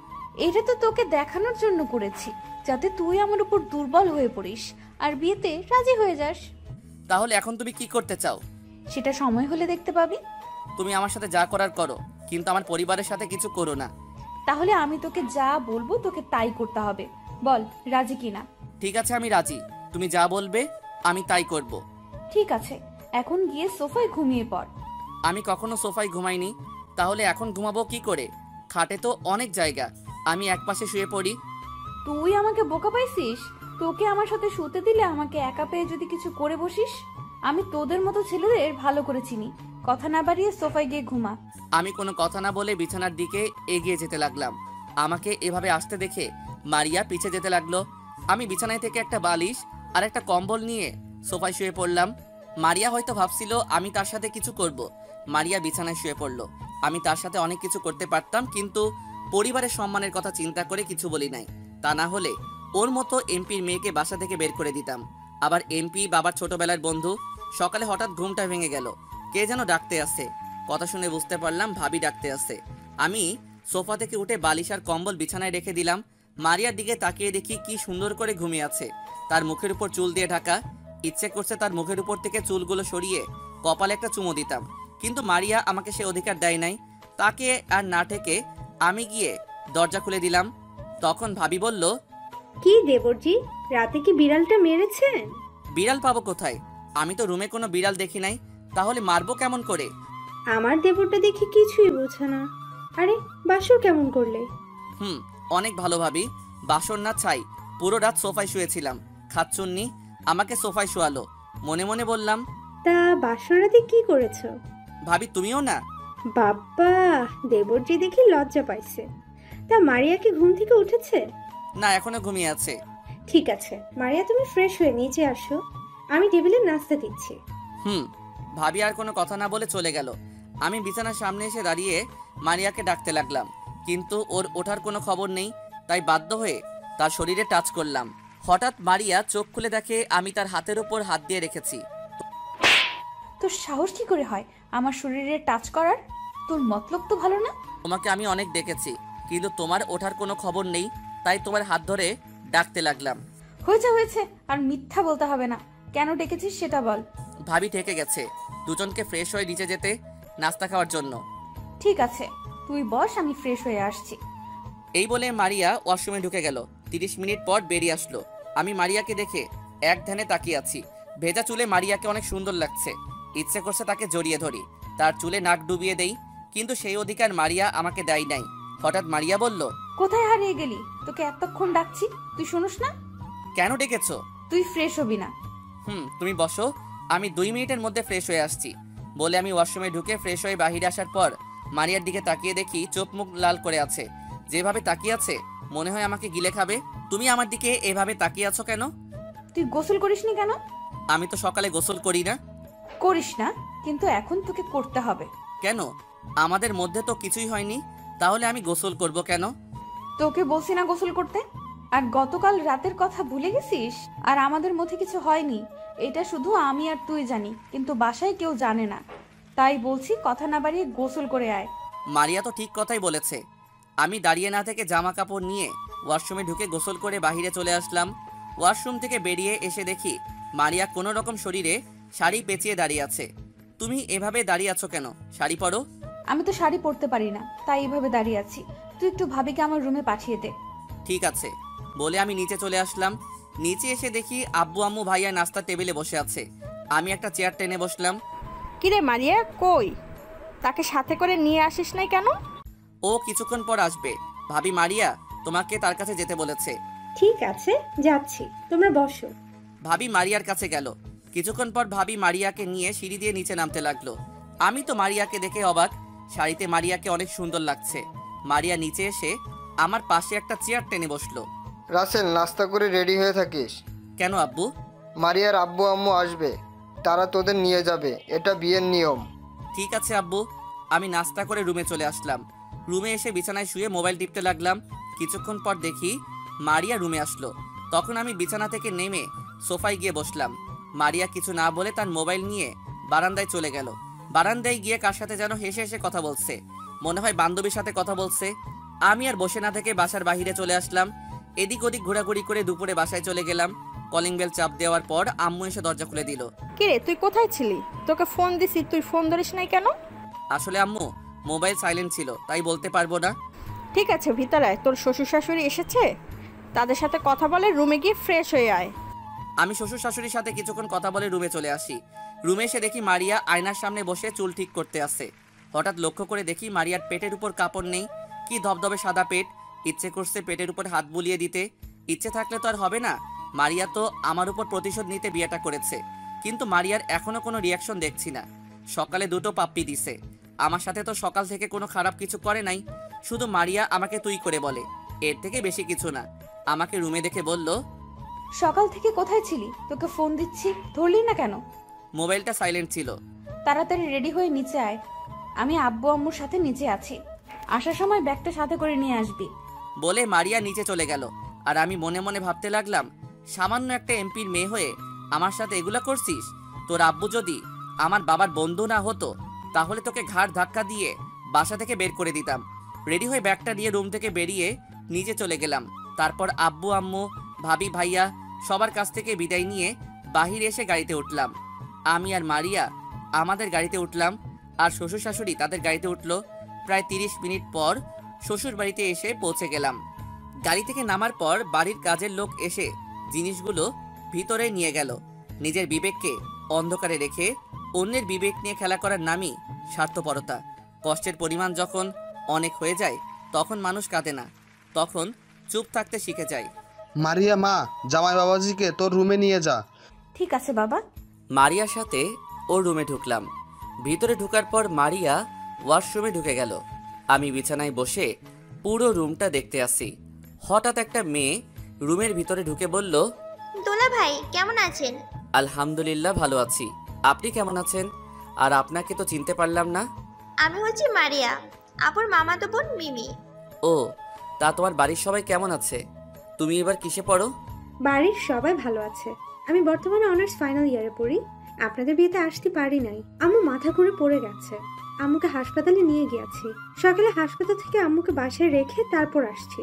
এটা তো তোকে দেখানোর জন্য করেছি, যাতে তুই আমার উপর দুর্বল হয়ে পড়িস আর বিয়েতে রাজি হয়ে যাস। তাহলে এখন তুমি কি করতে চাও? সেটা সময় হলে দেখতে পাবি। তুমি আমার সাথে যা করার করো, কিন্তু আমার পরিবারের সাথে কিছু করো না। তাহলে আমি তোকে যা বলবো তোকে তাই করতে হবে। বল রাজি কিনা? ঠিক আছে, আমি রাজি। তুমি যা বলবে আমি তাই করব। ঠিক আছে, এখন গিয়ে সোফায় ঘুমিয়ে পড়। আমি কখনো সোফায় ঘুমাইনি, তাহলে এখন ঘুমাবো কি করে? খাটে তো অনেক জায়গা, আমি একপাশে শুয়ে পড়ি। তুই আমাকে বোকা পাইছিস? তোকে আমার সাথে শুতে দিলে আমাকে একা পেয়ে যদি কিছু করে বসিস। আমি তোদের মতো ছেলেদের ভালো করে চিনি। কথা না বাড়িয়ে সোফায় গিয়ে ঘুমা। আমি কোনো কথা না বলে বিছানার দিকে এগিয়ে যেতে লাগলাম। আমাকে এভাবে আসতে দেখে মারিয়া পিছে যেতে লাগলো। আমি বিছানায় থেকে একটা বালিশ আর একটা কম্বল নিয়ে সোফায় শুয়ে পড়লাম। মারিয়া হয়তো ভাবছিল আমি তার সাথে কিছু করব। মারিয়া বিছানায় শুয়ে পড়লো। আমি তার সাথে অনেক কিছু করতে পারতাম, কিন্তু পরিবারের সম্মানের কথা চিন্তা করে কিছু বলি নাই। তা না হলে ওর মতো এমপির মেয়েকে বাসা থেকে বের করে দিতাম। আবার এমপি বাবার ছোটবেলার বন্ধু। সকালে হঠাৎ ঘুমটা ভেঙে গেল, কে যেন ডাকতে আসে। কথা শুনে বুঝতে পারলাম ভাবি ডাকতে আসে। আমি সোফা থেকে উঠে বালিশ আর কম্বল বিছানায় রেখে দিলাম। মারিয়ার দিকে তাকিয়ে দেখি কি সুন্দর করে ঘুমিয়ে আছে, তার মুখের উপর চুল দিয়ে ঢাকা। ইচ্ছে করছে তার মুখের উপর থেকে চুলগুলো সরিয়ে কপালে একটা চুমো দিতাম, কিন্তু মারিয়া আমাকে সে অধিকার দেয় নাই। তাকে আর না ঠেকে আমি গিয়ে দরজা খুলে দিলাম। তখন ভাবি বলল, কি দেবরজি, রাতে কি বিড়ালটা মেরেছেন? বিড়াল পাবো কোথায়? আমি তো রুমে কোনো বিড়াল দেখি নাই, তাহলে মারবো কেমন করে? আমার দেবরটা দেখে কিছুই বোঝে না। আরে বাসর কেমন করলে? অনেক ভালো ভাবি। বাসর না ছাই, পুরো রাত সোফায় শুয়েছিলাম। খাচ্চুন্নি আমাকে সোফায় শোয়ালো। মনে মনে বললাম, তা বাসর রাতে কি করেছো? ভাবি তুমিও না? বাবা, দেবরজি দেখি লজ্জা পাইছে। তা মারিয়া কি ঘুম থেকে উঠেছে? না, এখনো ঘুমিয়ে আছে। ঠিক আছে মারিয়া, তুমি ফ্রেশ হয়ে নিচে আসো, আমি টেবিলে নাস্তা দিচ্ছি। ভাবি আর কোনো কথা না বলে চলে গেল। আমি বিছানার সামনে এসে দাঁড়িয়ে মারিয়াকে ডাকতে লাগলাম, কিন্তু ওর ওঠার কোনো খবর নেই। তাই বাধ্য হয়ে তার শরীরে টাচ করলাম। হঠাৎ মারিয়া চোখ খুলে দেখে আমি তার হাতের উপর হাত দিয়ে রেখেছি। তোর সাহস কি করে হয় আমার শরীরে টাচ করার? তোর মতলব তো ভালো না। তোমাকে আমি অনেক দেখেছি, কিন্তু তোমার ওঠার কোনো খবর নেই, তাই তোমার হাত ধরে ডাকতে লাগলাম। হয়েছে, আর মিথ্যা বলতে হবে না। কেন ডেকেছিস সেটা বল। ভাবি ঠেকে গেছে দুজনকে ফ্রেশ হয়ে নিচে যেতে, নাস্তা খাওয়ার জন্য। ঠিক আছে, তুই বস, আমি ফ্রেশ হয়ে আসছি। এই বলে মারিয়া ওয়াশরুমে ঢুকে গেল। 30 মিনিট পর বেরিয়ে আসলো। আমি মারিয়াকে দেখে এক ধ্যানে তাকিয়ে আছি। ভেজা চুলে মারিয়াকে অনেক সুন্দর লাগছে। ইচ্ছে করছে তাকে জড়িয়ে ধরি, তার চুলে নাক ডুবিয়ে দেই, কিন্তু সেই অধিকার মারিয়া আমাকে দেয় নাই। হঠাৎ মারিয়া বলল, কোথায় হারিয়ে গেলি? তোকে এতক্ষণ ডাকছি, তুই শুনোস না? কেন ডেকেছো? তুই ফ্রেশ হবি না? তুমি বসো, আমি 2 মিনিটের মধ্যে ফ্রেশ হয়ে আসছি। বলে আমি ওয়াশরুমে ঢুকে ফ্রেশ হয়ে বাহিরে আসার পর মারিয়ার দিকে তাকিয়ে দেখি চোখ মুখ লাল করে আছে। যেভাবে তাকিয়ে আছে মনে হয় আমাকে গিলে খাবে। তুমি আমার দিকে এভাবে তাকিয়ে আছো কেন? তুই গোসল করিসনি কেন? আমি তো সকালে গোসল করি না। করিস না, কিন্তু এখন তোকে করতে হবে। কেন? আমাদের মধ্যে তো কিছুই হয়নি, তাহলে আমি গোসল করব কেন? তোকে বলছি না গোসল করতে? আর গতকাল রাতের কথা ভুলে গেছিস? আর আমাদের মধ্যে কিছু হয়নি, এটা শুধু আমি আর তুই জানি, কিন্তু বাসায় কেউ জানে না। তাই বলছি, কথা না বাড়িয়ে গোসল করে আয়। মারিয়া তো ঠিক কথাই বলেছে। আমি দাঁড়িয়ে না থেকে জামা কাপড় নিয়ে ওয়াশরুমে ঢুকে গোসল করে বাহিরে চলে আসলাম। ওয়াশরুম থেকে বেরিয়ে এসে দেখি মারিয়া কোনো রকম শরীরে শাড়ি পেঁচিয়ে দাঁড়িয়ে আছে। তুমি এভাবে দাঁড়িয়ে আছো কেন? শাড়ি পরো। আমি তো শাড়ি পরতে পারি না, তাই এইভাবে দাঁড়িয়ে আছি। তুই একটু ভাবিকে আমার রুমে পাঠিয়ে দে। ঠিক আছে বলে আমি নিচে চলে আসলাম। নিচে এসে দেখি আব্বু আম্মু ভাইয়া নাস্তা টেবিলে বসে আছে। আমি একটা চেয়ার টেনে বসলাম। কিরে মারিয়া, কই? তাকে সাথে করে নিয়ে আসিস নাই কেন? ও কিছুক্ষণ পর আসবে। ভাবি মারিয়া তোমাকে তার কাছে যেতে বলেছে। ঠিক আছে, যাচ্ছি, তোমরা বসো। ভাবি মারিয়ার কাছে গেল। কিছুক্ষণ পর ভাবি মারিয়াকে নিয়ে সিঁড়ি দিয়ে নিচে নামতে লাগলো। আমি তো মারিয়াকে দেখে অবাক। শাড়িতে মারিয়াকে অনেক সুন্দর লাগছে। মারিয়া নিচে এসে আমার পাশে একটা চেয়ার টেনে বসলো। রাসেল, নাস্তা করে রেডি হয়ে থাকিস। কেন আব্বু? মারিয়ার আব্বু আম্মু আসবে, তারা তোদের নিয়ে যাবে, এটা বিয়ের নিয়ম। ঠিক আছে আব্বু। আমি নাস্তা করে রুমে চলে আসলাম। রুমে এসে বিছানায় শুয়ে মোবাইল টিপতে লাগলাম। কিছুক্ষণ পর দেখি মারিয়া রুমে আসলো। তখন আমি বিছানা থেকে নেমে সোফায় গিয়ে বসলাম। মারিয়া কিছু না বলে তার মোবাইল নিয়ে বারান্দায় চলে গেল। বারান্দায় গিয়ে কার সাথে যেন হেসে হেসে কথা বলছে, মনে হয় বান্ধবীর সাথে কথা বলছে। আমি আর বসে না থেকে বাসার বাহিরে চলে আসলাম। এদিক ওদিক ঘোরাঘুরি করে দুপুরে বাসায় চলে গেলাম। কলিং বেল চাপ দেওয়ার পর আম্মু এসে দরজা খুলে দিল। কিরে, তুই কোথায় ছিলি? তোকে ফোন দিছি, তুই ফোন ধরিস নাই কেন? আসলে আম্মু মোবাইল সাইলেন্ট ছিল, তাই বলতে পারবো না। ঠিক আছে, ভিতরে আয়, তোর শ্বশুর শাশুড়ি এসেছে, তাদের সাথে কথা বলে রুমে গিয়ে ফ্রেশ হয়ে আয়। আমি শ্বশুর শাশুড়ির সাথে কিছুক্ষণ কথা বলে রুমে চলে আসি। রুমে এসে দেখি মারিয়া আয়নার সামনে বসে চুল ঠিক করতে আসে। হঠাৎ লক্ষ্য করে দেখি মারিয়ার পেটের উপর কাপড় নেই, কি ধবধবে সাদা পেট। ইচ্ছে করছে পেটের উপর হাত বুলিয়ে দিতে। ইচ্ছে থাকলে তো আর হবে না। মারিয়া তো আমার উপর প্রতিশোধ নিতে বিয়েটা করেছে, কিন্তু মারিয়ার এখনো কোনো রিয়াকশন দেখছি না। সকালে 2টো পাপ্পি দিছে। আমার সাথে তো সকাল থেকে কোনো খারাপ কিছু করে নাই, শুধু মারিয়া আমাকে তুই করে বলে, এর থেকে বেশি কিছু না। আমাকে রুমে দেখে বলল, সকাল থেকে কোথায় ছিলি? তোকে ফোন দিচ্ছি, ধরলি না কেন? মোবাইলটা সাইলেন্ট ছিল। তাড়াতাড়ি রেডি হয়ে নিচে আয়, আমি আব্বু আম্মুর সাথে নিচে আছি। আসার সময় ব্যাগটা সাথে করে নিয়ে আসবি। বলে মারিয়া নিচে চলে গেল। আর আমি মনে মনে ভাবতে লাগলাম, সামান্য একটা এমপির মেয়ে হয়ে আমার সাথে এগুলা করছিস? তোর আব্বু যদি আমার বাবার বন্ধু না হতো, তাহলে তোকে ঘাড় ধাক্কা দিয়ে বাসা থেকে বের করে দিতাম। রেডি হয়ে ব্যাগটা নিয়ে রুম থেকে বেরিয়ে নিচে চলে গেলাম। তারপর আব্বু আম্মু ভাবি ভাইয়া সবার কাছ থেকে বিদায় নিয়ে বাহিরে এসে গাড়িতে উঠলাম। আমি আর মারিয়া আমাদের গাড়িতে উঠলাম, আর শ্বশুর শাশুড়ি তাদের গাড়িতে উঠলো। প্রায় 30 মিনিট পর শ্বশুর বাড়িতে এসে পৌঁছে গেলাম। গাড়ি থেকে নামার পর বাড়ির কাজের লোক এসে জিনিসগুলো ভিতরে নিয়ে গেল। নিজের বিবেককে অন্ধকারে রেখে অন্যের বিবেক নিয়ে খেলা করার নামই স্বার্থপরতা। কষ্টের পরিমাণ যখন অনেক হয়ে যায়, তখন মানুষ কাঁদে না, তখন চুপ থাকতে শিখে যায়। মারিয়া, মা, জামাই বাবাজিকে তোর রুমে নিয়ে যা। ঠিক আছে বাবা। মারিয়ার সাথে ওর রুমে ঢুকলাম। ভিতরে ঢোকার পর মারিয়া ওয়াশরুমে ঢুকে গেল। আমি বিছানায় বসে পুরো রুমটা দেখতে আসি। হঠাৎ একটা মেয়ে রুমের ভিতরে ঢুকে বলল, দোলা ভাই কেমন আছেন? আলহামদুলিল্লাহ ভালো আছি, আপনি কেমন আছেন? আর আপনাকে তো চিনতে পারলাম না। আমি হচ্ছি মারিয়া, আপুর মামাতো বোন মিমি। ও, তা তোমার বাড়ির সবাই কেমন আছে? তুমি এবার কিসে পড়ো? বাড়ির সবাই ভালো আছে। আমি বর্তমানে অনার্স ফাইনাল ইয়ারে পড়ি। আপনাদের বিয়েতে আসতে পারি নাই। আম্মু মাথা ঘুরে পড়ে গেছে। আম্মুকে হাসপাতালে নিয়ে গিয়েছি। সকালে হাসপাতাল থেকে আম্মুকে বাসায় রেখে তারপর আসছি।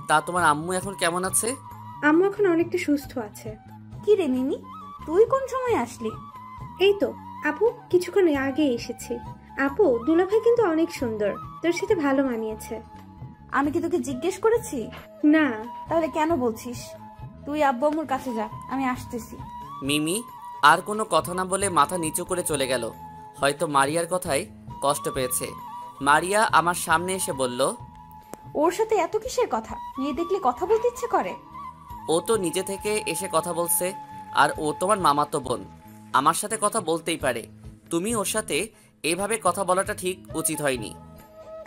তা তোমার আম্মু এখন কেমন আছে? আম্মু এখন অনেকটা সুস্থ আছে। কি রে মিমি, তুই কোন সময় আসলি? এই তো আপু, কিছুক্ষণ আগে এসেছি। আপু, দুলাভাই কিন্তু অনেক সুন্দর, তোর সাথে ভালো মানিয়েছে। আমি কি তোকে জিজ্ঞেস করেছি? না। তাহলে কেন বলছিস? তুই আব্বু আম্মুর কাছে যা, আমি আসতেছি। মিমি আর কোনো কথা না বলে মাথা নিচু করে চলে গেল। হয়তো মারিয়ার কথায় কষ্ট পেয়েছে। মারিয়া আমার সামনে এসে বলল, ওর সাথে এত কিসের কথা? মেয়ে দেখলে কথা বলতে ইচ্ছে করে? ও তো নিজে থেকে এসে কথা বলছে, আর ও তোমার মামাতো বোন, আমার সাথে কথা বলতেই পারে। তুমি ওর সাথে এইভাবে কথা বলাটা ঠিক উচিত হয়নি।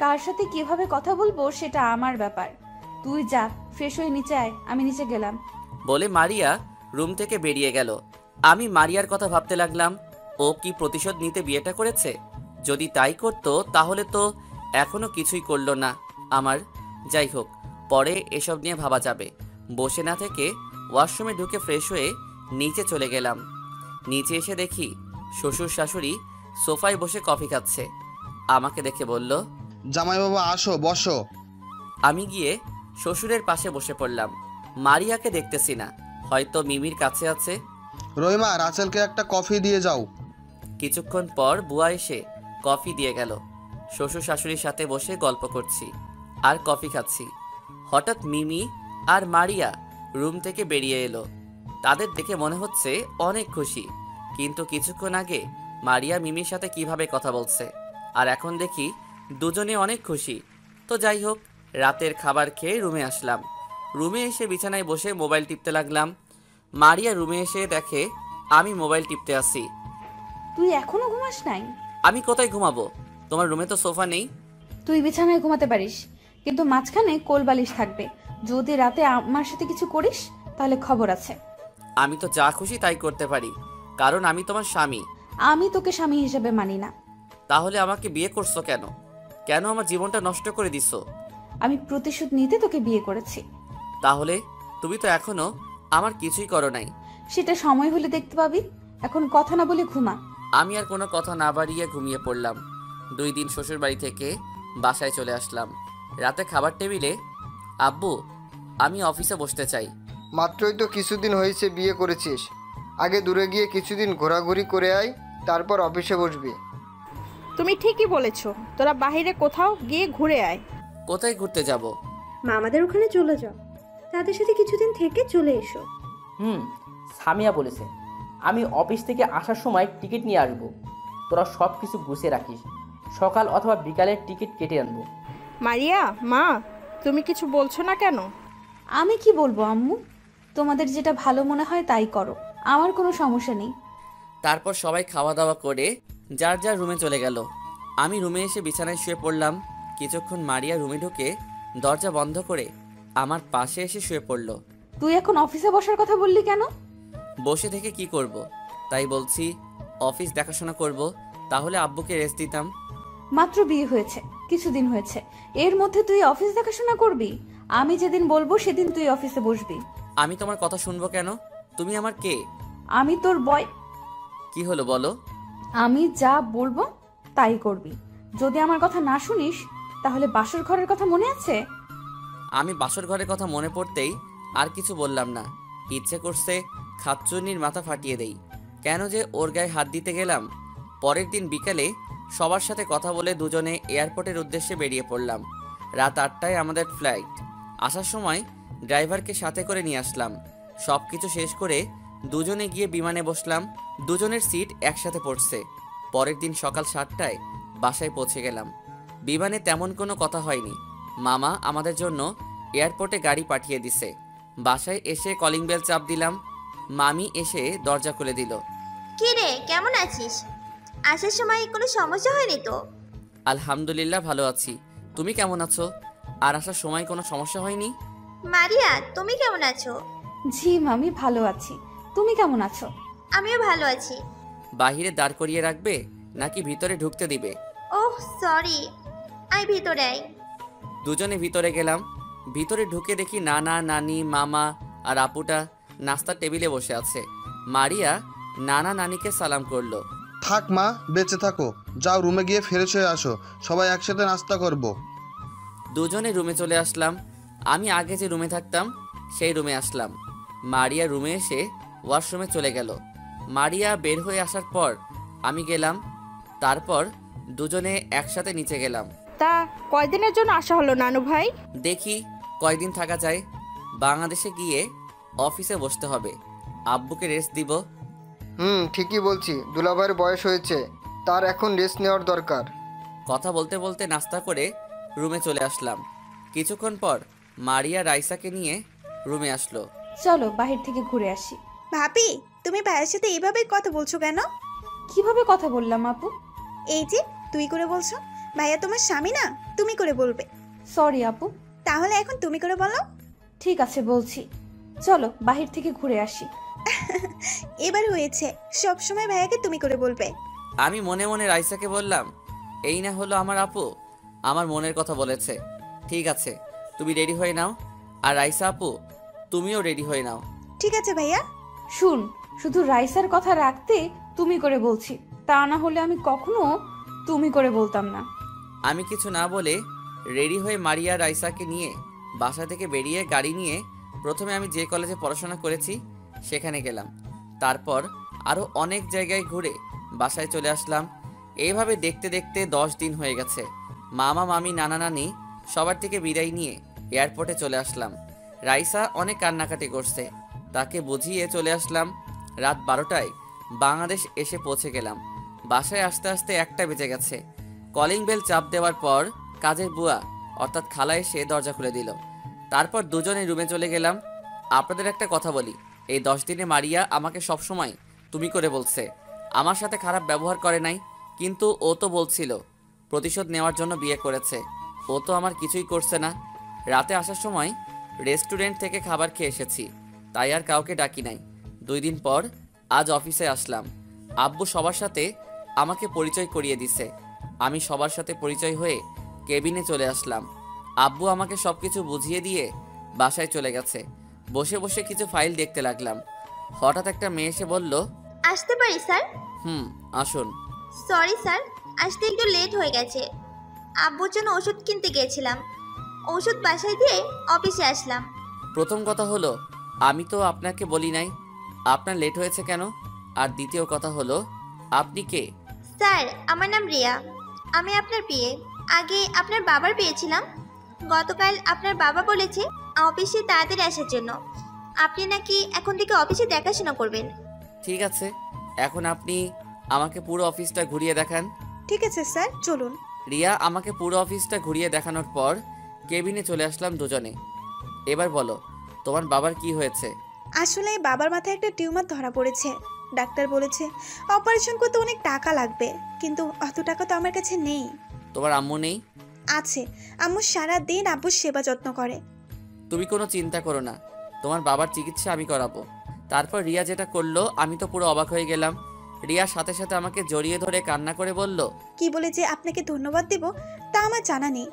কার সাথে কিভাবে কথা বলবো সেটা আমার ব্যাপার। তুই যা, ফ্রেশ হয়ে নিচে আয়, আমি নিচে গেলাম। বলে মারিয়া রুম থেকে বেরিয়ে গেল। আমি মারিয়ার কথা ভাবতে লাগলাম, ও কি প্রতিশোধ নিতে বিয়েটা করেছে? যদি তাই করতো তাহলে তো এখনো কিছুই করলো না আমার। যাই হোক, পরে এসব নিয়ে ভাবা যাবে। বসে না থেকে ওয়াশরুমে ঢুকে ফ্রেশ হয়ে নিচে চলে গেলাম। নিচে এসে দেখি শ্বশুর শাশুড়ি সোফায় বসে কফি খাচ্ছে। আমাকে দেখে বলল, জামাই বাবা আসো, বসো। আমি গিয়ে শ্বশুরের পাশে বসে পড়লাম। মারিয়াকে দেখতেছি না, হয়তো মিমির কাছে আছে। রহিমা, রাসেলকে একটা কফি দিয়ে যাও। কিছুক্ষণ পর বুয়া এসে কফি দিয়ে গেল। শ্বশুর শাশুড়ির সাথে বসে গল্প করছি আর কফি খাচ্ছি। হঠাৎ মিমি আর মারিয়া রুম থেকে বেরিয়ে এলো। তাদের দেখে মনে হচ্ছে অনেক খুশি, কিন্তু কিছুক্ষণ আগে মারিয়া মিমির সাথে কিভাবে কথা বলছে, আর এখন দেখি দুজনে অনেক খুশি। তো যাই হোক, রাতের খাবার খেয়ে রুমে আসলাম। রুমে এসে বিছানায় বসে মোবাইল টিপতে লাগলাম। মারিয়া রুমে এসে দেখে আমি মোবাইল টিপতে আসি। তুই এখনো ঘুমাস নাই? আমি কোথায় ঘুমাবো? তোমার রুমে তো সোফা নেই। তুই বিছানায় ঘুমাতে পারিস, কিন্তু মাঝখানে কোল বালিশ থাকবে। যদি রাতে আমার সাথে কিছু করিস তাহলে খবর আছে। আমি তো যা খুশি তাই করতে পারি, কারণ আমি তোমার স্বামী। আমি তোকে স্বামী হিসেবে মানি না। তাহলে আমাকে বিয়ে করছো কেন? কেন আমার জীবনটা নষ্ট করে দিছো? আমি প্রতিশোধ নিতে তোকে বিয়ে করেছি। তাহলে তুমি তো এখনো আমার কিছুই করো নাই। সেটা সময় হলে দেখতে পাবি। এখন কথা না বলে ঘুমা। আমি আর কোনো কথা না বাড়িয়ে ঘুমিয়ে পড়লাম। 2 দিন শ্বশুর বাড়ি থেকে বাসায় চলে আসলাম। রাতে খাবার টেবিলে, আব্বু আমি অফিসে বসতে চাই। মাত্রই তো কিছুদিন হয়েছে বিয়ে করেছিস। আগে দূরে গিয়ে কিছুদিন ঘোরাঘুরি করে আয়, তারপর অফিসে বসবি। তুমি ঠিকই বলেছো, তোরা বাইরে কোথাও গিয়ে ঘুরে আয়। কোথায় ঘুরতে যাব? মামাদের ওখানে চলে যাও, তাদের সাথে কিছুদিন থেকে চলে এসো। সামিয়া বলেছে আমি অফিস থেকে আসার সময় টিকিট নিয়ে আসবো। তোরা সব কিছু গুছিয়ে রাখিস, সকাল অথবা বিকালের টিকিট কেটে আনবো। মারিয়া, মা, তুমি কিছু বলছো না কেন? আমি কি বলবো আম্মু? তোমাদের যেটা ভালো মনে হয় তাই করো, আমার কোনো সমস্যা নেই। তারপর সবাই খাওয়া দাওয়া করে যার যার রুমে চলে গেল। আমি রুমে এসে বিছানায় শুয়ে পড়লাম। কিছুক্ষণ মারিয়া রুমে ঢুকে দরজা বন্ধ করে আমার পাশে এসে শুয়ে পড়ল। তুই এখন অফিসে বসার কথা বললি কেন? বসে থেকে কি করব? তাই বলছি অফিস দেখাশোনা করব, তাহলে আব্বুকে রেস্ট দিতাম। মাত্র বিয়ে হয়েছে, কিছুদিন হয়েছে, এর মধ্যে তুই অফিস দেখাশোনা করবি? আমি যেদিন বলবো সেদিন তুই অফিসে বসবি। আমি তোমার কথা শুনবো কেন? তুমি আমার কে? আমি তোর বয়। কি হলো বলো? আমি যা বলবো তাই করবি। যদি আমার কথা না শুনিস তাহলে বাসর ঘরের কথা মনে আছে? আমি বাসর ঘরের কথা মনে পড়তেই আর কিছু বললাম না। ইচ্ছে করছে খাচ্চুনির মাথা ফাটিয়ে দেই। কেন যে ওর গায়ে হাত দিতে গেলাম। পরের দিন বিকালে সবার সাথে কথা বলে দুজনে এয়ারপোর্টের উদ্দেশ্যে বেরিয়ে পড়লাম। রাত 8টায় আমাদের ফ্লাইট। আসার সময় ড্রাইভারকে সাথে করে নিয়ে আসলাম। সব কিছু শেষ করে দুজনে গিয়ে বিমানে বসলাম। দুজনের সিট একসাথে পড়ছে। পরের দিন সকাল 7টায় বাসায় পৌঁছে গেলাম। বিমানে তেমন কোনো কথা হয়নি। মামা আমাদের জন্য এয়ারপোর্টে গাড়ি পাঠিয়ে দিছে। বাসায় এসে কলিং বেল চাপ দিলাম। মামি এসে দরজা খুলে দিল। কি রে, কেমন আছিস? আসার সময় কোনো সমস্যা হয়নি তো? আলহামদুলিল্লাহ ভালো আছি। তুমি কেমন আছো? আর আসার সময় কোনো সমস্যা হয়নি? মারিয়া, তুমি কেমন আছো? জি মামি, ভালো আছি। তুমি কেমন আছো? আমিও ভালো আছি। বাহিরে দাঁড় করিয়ে রাখবে নাকি ভিতরে ঢুকতে দিবে? ওহ সরি, আয় ভিতরে আয়। দুজনে ভিতরে গেলাম। ভিতরে ঢুকে দেখি নানা, নানি, মামা আর আপুটা নাস্তার টেবিলে বসে আছে। মারিয়া নানা নানিকে সালাম করলো। থাক মা, বেঁচে থাকো, যাও রুমে গিয়ে ফ্রেশ হয়ে আসো, সবাই একসাথে নাস্তা করব। দুজনে রুমে চলে আসলাম। আমি আগে যে রুমে থাকতাম সেই রুমে আসলাম। মারিয়া রুমে এসে ওয়াশরুমে চলে গেল। মারিয়া বের হয়ে আসার পর আমি গেলাম। তারপর দুজনে একসাথে নিচে গেলাম। তা কয়দিনের জন্য আসা হলো নানু ভাই? দেখি কয়দিন থাকা যায়। বাংলাদেশে গিয়ে অফিসে বসতে হবে, আব্বুকে রেস্ট দিব। ঠিকই বলছি, দুলাভাইয়ের বয়স হয়েছে, তার এখন রেস্ট নেওয়ার দরকার। কথা বলতে বলতে নাস্তা করে রুমে চলে আসলাম। কিছুক্ষণ পর মারিয়া রাইসাকে নিয়ে রুমে আসলো। চলো বাহির থেকে ঘুরে আসি। ভাবি, তুমি ভাইয়ের সাথে এইভাবে কথা বলছো কেন? কিভাবে কথা বললাম আপু? এই যে তুই করে বলছো, ভাইয়া তোমার স্বামী না, তুমি করে বলবে। সরি আপু। তাহলে এখন তুমি করে বলো। ঠিক আছে বলছি, চলো বাহির থেকে ঘুরে আসি। এবার হয়েছে, সব সময় ভাইয়াকে তুমি করে বলবে। আমি মনে মনে রাইসাকে বললাম, এই না হলো আমার আপু, আমার মনের কথা বলেছে। ঠিক আছে, তুমি রেডি হয়ে নাও। আর রাইসা আপু, তুমিও রেডি হয়ে নাও। ঠিক আছে ভাইয়া। শুন, শুধু রাইসার কথা রাখতে তুমি করে বলছি, তা না হলে আমি কখনো তুমি করে বলতাম না। আমি কিছু না বলে রেডি হয়ে মারিয়া রাইসাকে নিয়ে বাসা থেকে বেরিয়ে গাড়ি নিয়ে প্রথমে আমি যে কলেজে পড়াশোনা করেছি সেখানে গেলাম। তারপর আরও অনেক জায়গায় ঘুরে বাসায় চলে আসলাম। এইভাবে দেখতে দেখতে 10 দিন হয়ে গেছে। মামা মামি নানা নানি সবার থেকে বিদায় নিয়ে এয়ারপোর্টে চলে আসলাম। রাইসা অনেক কান্নাকাটি করছে, তাকে বুঝিয়ে চলে আসলাম। রাত 12টায় বাংলাদেশ এসে পৌঁছে গেলাম। বাসায় আসতে আসতে 1টা বেজে গেছে। কলিং বেল চাপ দেওয়ার পর কাজের বুয়া অর্থাৎ খালা এসে দরজা খুলে দিল। তারপর দুজনে রুমে চলে গেলাম। আপনাদের একটা কথা বলি, এই 10 দিনে মারিয়া আমাকে সবসময় তুমি করে বলছে। আমার সাথে খারাপ ব্যবহার করে নাই, কিন্তু ও তো বলছিল প্রতিশোধ নেওয়ার জন্য বিয়ে করেছে। ও তো আমার কিছুই করছে না। রাতে আসার সময় রেস্টুরেন্ট থেকে খাবার খেয়ে এসেছি, তাই আর কাউকে ডাকি নাই। 2 দিন পর আজ অফিসে আসলাম। আব্বু সবার সাথে আমাকে পরিচয় করিয়ে দিছে। আমি সবার সাথে পরিচয় হয়ে কেবিনে চলে আসলাম। আব্বু আমাকে সব কিছু বুঝিয়ে দিয়ে বাসায় চলে গেছে। বসে বসে কিছু ফাইল দেখতে লাগলাম। হঠাৎ একটা মেয়ে এসে বলল, আসতে পারি স্যার? আসুন। সরি স্যার, আসতে একটু লেট হয়ে গেছে। আব্বুর জন্য ওষুধ কিনতে গিয়েছিলাম, ওষুধ বাসায় দিয়ে অফিসে আসলাম। প্রথম কথা হলো, আমি তো আপনাকে বলি নাই আপনার লেট হয়েছে কেন। আর দ্বিতীয় কথা হলো, আপনি কে? স্যার, আমার নাম রিয়া, আমি আপনার বিয়ে। আগে আপনার বাবার বিয়ে ছিলাম। গতকাল আপনার বাবা বলেছে অফিসে তাড়াতাড়ি আসার জন্য। আপনি নাকি এখন থেকে অফিসে দেখাশোনা করবেন। ঠিক আছে, এখন আপনি আমাকে পুরো অফিসটা ঘুরিয়ে দেখান। ঠিক আছে স্যার, চলুন। রিয়া আমাকে পুরো অফিসটা ঘুরিয়ে দেখানোর পর কেবিনে চলে আসলাম দুজনে। এবার বলো, তোমার বাবার কি হয়েছে? আসলে বাবার মাথায় একটা টিউমার ধরা পড়েছে। ডাক্তার বলেছে অপারেশন করতে অনেক টাকা লাগবে, কিন্তু অত টাকা তো আমার কাছে নেই। তোমার আম্মু নেই? আছে, আম্মু সারা দিন আব্বুর সেবা যত্ন করে। তুমি কোনো চিন্তা করো না, তোমার বাবার চিকিৎসা আমি করাবো। তারপর রিয়া যেটা করলো আমি তো পুরো অবাক হয়ে গেলাম। রিয়ার সাথে সাথে আমাকে জড়িয়ে ধরে কান্না করে বলল, কি বলে যে আপনাকে ধন্যবাদ দেব তা আমার জানা নেই।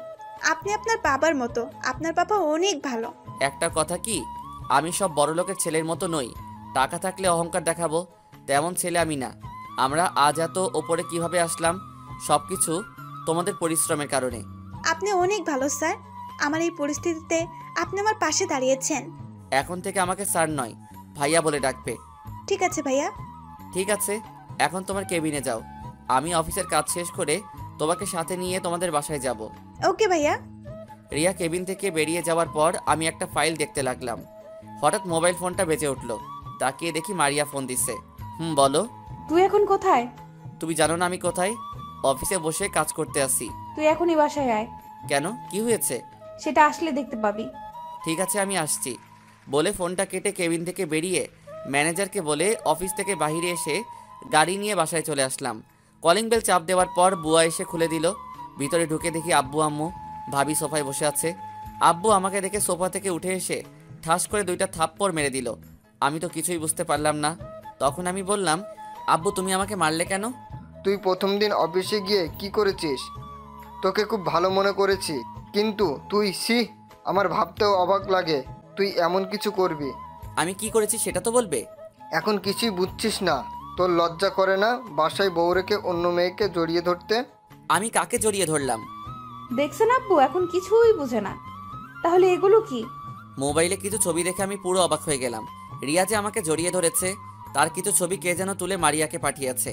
আপনি আপনার বাবার মতো, আপনার বাবা অনেক ভালো। একটা কথা কি, আমি সব বড়লোকের ছেলের মতো নই। টাকা থাকলে অহংকার দেখাবো তেমন ছেলে আমি না। আমরা আজ এত ওপরে কিভাবে আসলাম, সব কিছু তোমাদের পরিশ্রমের কারণে। আপনি অনেক ভালো স্যার, আমার এই পরিস্থিতিতে আপনি আমার পাশে দাঁড়িয়েছেন। এখন থেকে আমাকে স্যার নয়, ভাইয়া বলে ডাকবে। ঠিক আছে ভাইয়া। ঠিক আছে, এখন তোমার কেবিনে যাও। আমি অফিসের কাজ শেষ করে তোমাকে সাথে নিয়ে তোমাদের বাসায় যাব। ওকে ভাইয়া। রিয়া কেবিন থেকে বেরিয়ে যাওয়ার পর আমি একটা ফাইল দেখতে লাগলাম। হঠাৎ মোবাইল ফোনটা বেজে উঠলো। তাকিয়ে দেখি মারিয়া ফোন দিচ্ছে। বলো। তুই এখন কোথায়? তুমি জানো না আমি কোথায়? অফিসে বসে কাজ করতে আসি। তুই এখনই বাসায় আয়। কেন, কি হয়েছে? সেটা আসলে দেখতে পাবি। ঠিক আছে, আমি আসছি বলে ফোনটা কেটে কেবিন থেকে বেরিয়ে ম্যানেজারকে বলে অফিস থেকে বাইরে এসে গাড়ি নিয়ে বাসায় চলে আসলাম। কলিং বেল চাপ দেওয়ার পর বুয়া এসে খুলে দিল। ভিতরে ঢুকে দেখি আব্বু আম্মু ভাবি সোফায় বসে আছে। আব্বু আমাকে দেখে সোফা থেকে উঠে এসে ঠাস করে 2টা থাপ্পড় মেরে দিল। আমি তো কিছুই বুঝতে পারলাম না। তখন আমি বললাম, আব্বু তুমি আমাকে মারলে কেন? তুই প্রথম দিন অফিসে গিয়ে কি করেছিস? তোকে খুব ভালো মনে করেছি, কিন্তু তুই আমার ভাবতেও অবাক লাগে তুই এমন কিছু করবি। আমি কি করেছি সেটা তো বলবে। এখন কিছুই বুঝছিস না? তোর লজ্জা করে না বাসায় বউ রেখে অন্য মেয়েকে জড়িয়ে ধরতে? আমি কাকে জড়িয়ে ধরলাম? দেখছেন আব্বু এখন কিছুই বুঝে না। তাহলে এগুলো কি? মোবাইলে কিছু ছবি দেখে আমি পুরো অবাক হয়ে গেলাম। রিয়া যে আমাকে জড়িয়ে ধরেছে তার কিছু ছবি কে যেন তুলে মারিয়াকে পাঠিয়েছে।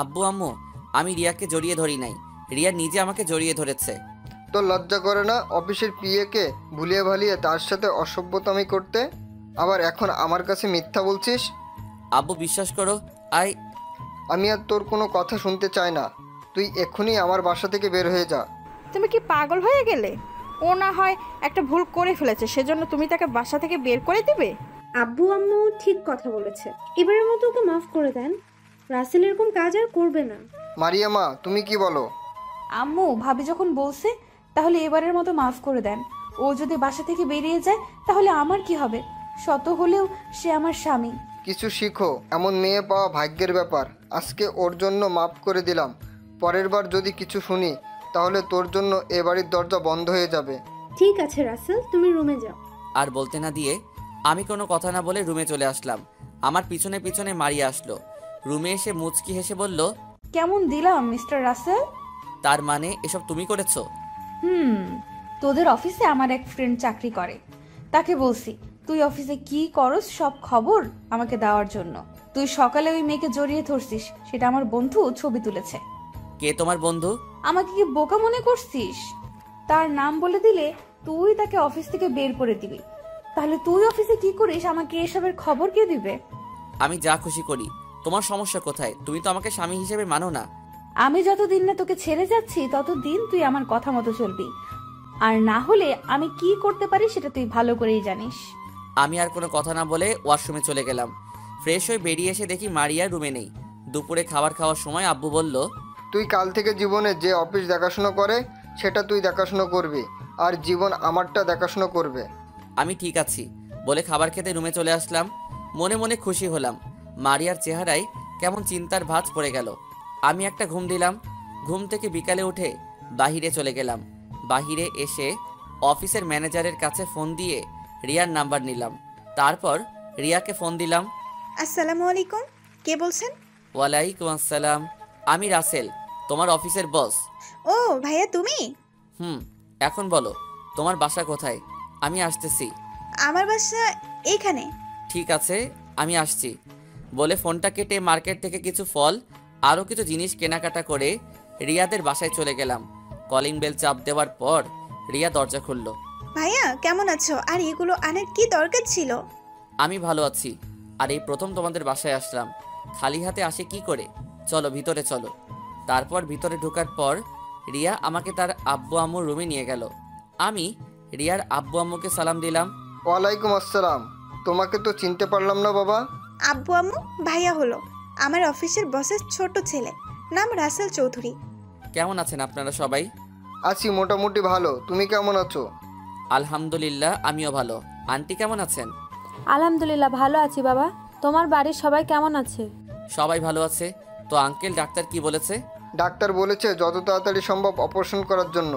আব্বু আম্মু, আমি রিয়াকে জড়িয়ে ধরি নাই, রিয়া নিজে আমাকে জড়িয়ে ধরেছে। তোর লজ্জা করে না অফিসের পিএকে ভুলিয়ে ভালিয়ে তার সাথে অসভ্যতামি করতে? আবার এখন আমার কাছে মিথ্যা বলছিস? আব্বু বিশ্বাস করো, আমি আর তোর কোনো কথা শুনতে চাই না। তুই এক্ষুনি আমার বাসা থেকে বের হয়ে যা। তুমি কি পাগল হয়ে গেলে? ও না হয় একটা ভুল করে ফেলেছে, সেজন্য তুমি তাকে বাসা থেকে বের করে দিবে? আব্বু আম্মু ঠিক কথা বলেছে, এবারের মতো ওকে মাফ করে দেন। রাসেল এরকম কাজ আর করবে না। মারিয়া মা, তুমি কি বলো? আম্মু, ভাবি যখন বলছে তাহলে এবারের মতো মাফ করে দেন। ও যদি বাসা থেকে বেরিয়ে যায় তাহলে আমার কি হবে? শত হলেও সে আমার স্বামী। কিছু শিখো, এমন মেয়ে পাওয়া ভাগ্যের ব্যাপার। আজকে ওর জন্য মাফ করে দিলাম, পরের বার যদি কিছু শুনি তাহলে তোর জন্য এ বাড়ির দরজা বন্ধ হয়ে যাবে। ঠিক আছে রাসেল, তুমি রুমে যাও। আর বলতে না দিয়ে আমি কোনো কথা না বলে রুমে চলে আসলাম। আমার পিছনে পিছনে মারিয়া আসলো। রুমে এসে মুচকি হেসে বলল, কেমন দিলাম মিস্টার রাসেল? তার মানে এসব তুমি করেছো? তোদের অফিসে আমার এক ফ্রেন্ড চাকরি করে, তাকে বলছি তুই অফিসে কি করস সব খবর আমাকে দেওয়ার জন্য। তুই সকালে ওই মেয়েকে জড়িয়ে ধরছিস, সেটা আমার বন্ধু ছবি তুলেছে। কে তোমার বন্ধু? আমাকে কি বোকা মনে করছিস? তার নাম বলে দিলে তুই তাকে অফিস থেকে বের করে দিবি। তাহলে তুই অফিসে কি করিস আমাকে এসবের খবর কে দিবে? আমি যা খুশি করি, তোমার সমস্যা কোথায়? তুমি তো আমাকে স্বামী হিসেবে মানো না। আমি যতদিন না তোকে ছেড়ে যাচ্ছি ততদিন তুই আমার কথা মতো চলবি, আর না হলে আমি কি করতে পারি সেটা তুই ভালো করেই জানিস। আমি আর কোনো কথা না বলে ওয়াশরুমে চলে গেলাম। ফ্রেশ হয়ে বেরিয়ে এসে দেখি মারিয়া রুমে নেই। দুপুরে খাবার খাওয়ার সময় আব্বু বলল, তুই কাল থেকে জীবনে যে অফিস দেখাশুনো করে সেটা তুই দেখাশুনো করবি, আর জীবন আমারটা দেখাশুনো করবে। আমি ঠিক আছি বলে খাবার খেতে রুমে চলে আসলাম। মনে মনে খুশি হলাম। মারিয়ার চেহারায় কেমন চিন্তার ভাঁজ পড়ে গেল। আমি একটা ঘুম দিলাম। ঘুম থেকে বিকালে উঠে বাহিরে চলে গেলাম। বাহিরে এসে অফিসের ম্যানেজারের কাছে ফোন দিয়ে রিয়ার নাম্বার নিলাম। তারপর রিয়াকে ফোন দিলাম। আসসালামু আলাইকুম, কে বলছেন? ওয়ালাইকুম আসসালাম, আমি রাসেল, তোমার অফিসের বস। ও ভাইয়া, তুমি? এখন বলো তোমার বাসা কোথায়? আমি আসতেছি। আমার বাসা এইখানে। ঠিক আছে, আমি আসছি বলে ফোনটা কেটে মার্কেট থেকে কিছু ফল আরও কিছু জিনিস কেনাকাটা করে রিয়াদের বাসায় চলে গেলাম। কলিং বেল চাপ দেওয়ার পর রিয়া দরজা খুলল। ভাইয়া কেমন আছো? আর এগুলো আনার কি দরকার ছিল? আমি ভালো আছি, আর এই প্রথম তোমাদের বাসায় আসলাম। খালি হাতে আসে কি করে? চলো ভিতরে চলো। তারপর ভিতরে ঢোকার পর রিয়া আমাকে তার আব্বু আম্মুর রুমে নিয়ে গেল। আমি রিয়ার আব্বু আম্মুকে সালাম দিলাম। ওয়ালাইকুম আসসালাম। তোমাকে তো চিনতে পারলাম না বাবা। আব্বু আম্মু ভাইয়া হলো আমার অফিসের বসের ছোট ছেলে, নাম রাসেল চৌধুরী। কেমন আছেন আপনারা সবাই? আছি মোটামুটি ভালো, তুমি কেমন আছো? আলহামদুলিল্লাহ, আমিও ভালো। আন্টি কেমন আছেন? আলহামদুলিল্লাহ ভালো আছি বাবা। তোমার বাড়ির সবাই কেমন আছে? সবাই ভালো আছে। তো আঙ্কেল ডাক্তার কি বলেছে? ডাক্তার বলেছে যত তাড়াতাড়ি সম্ভব অপারেশন করার জন্য,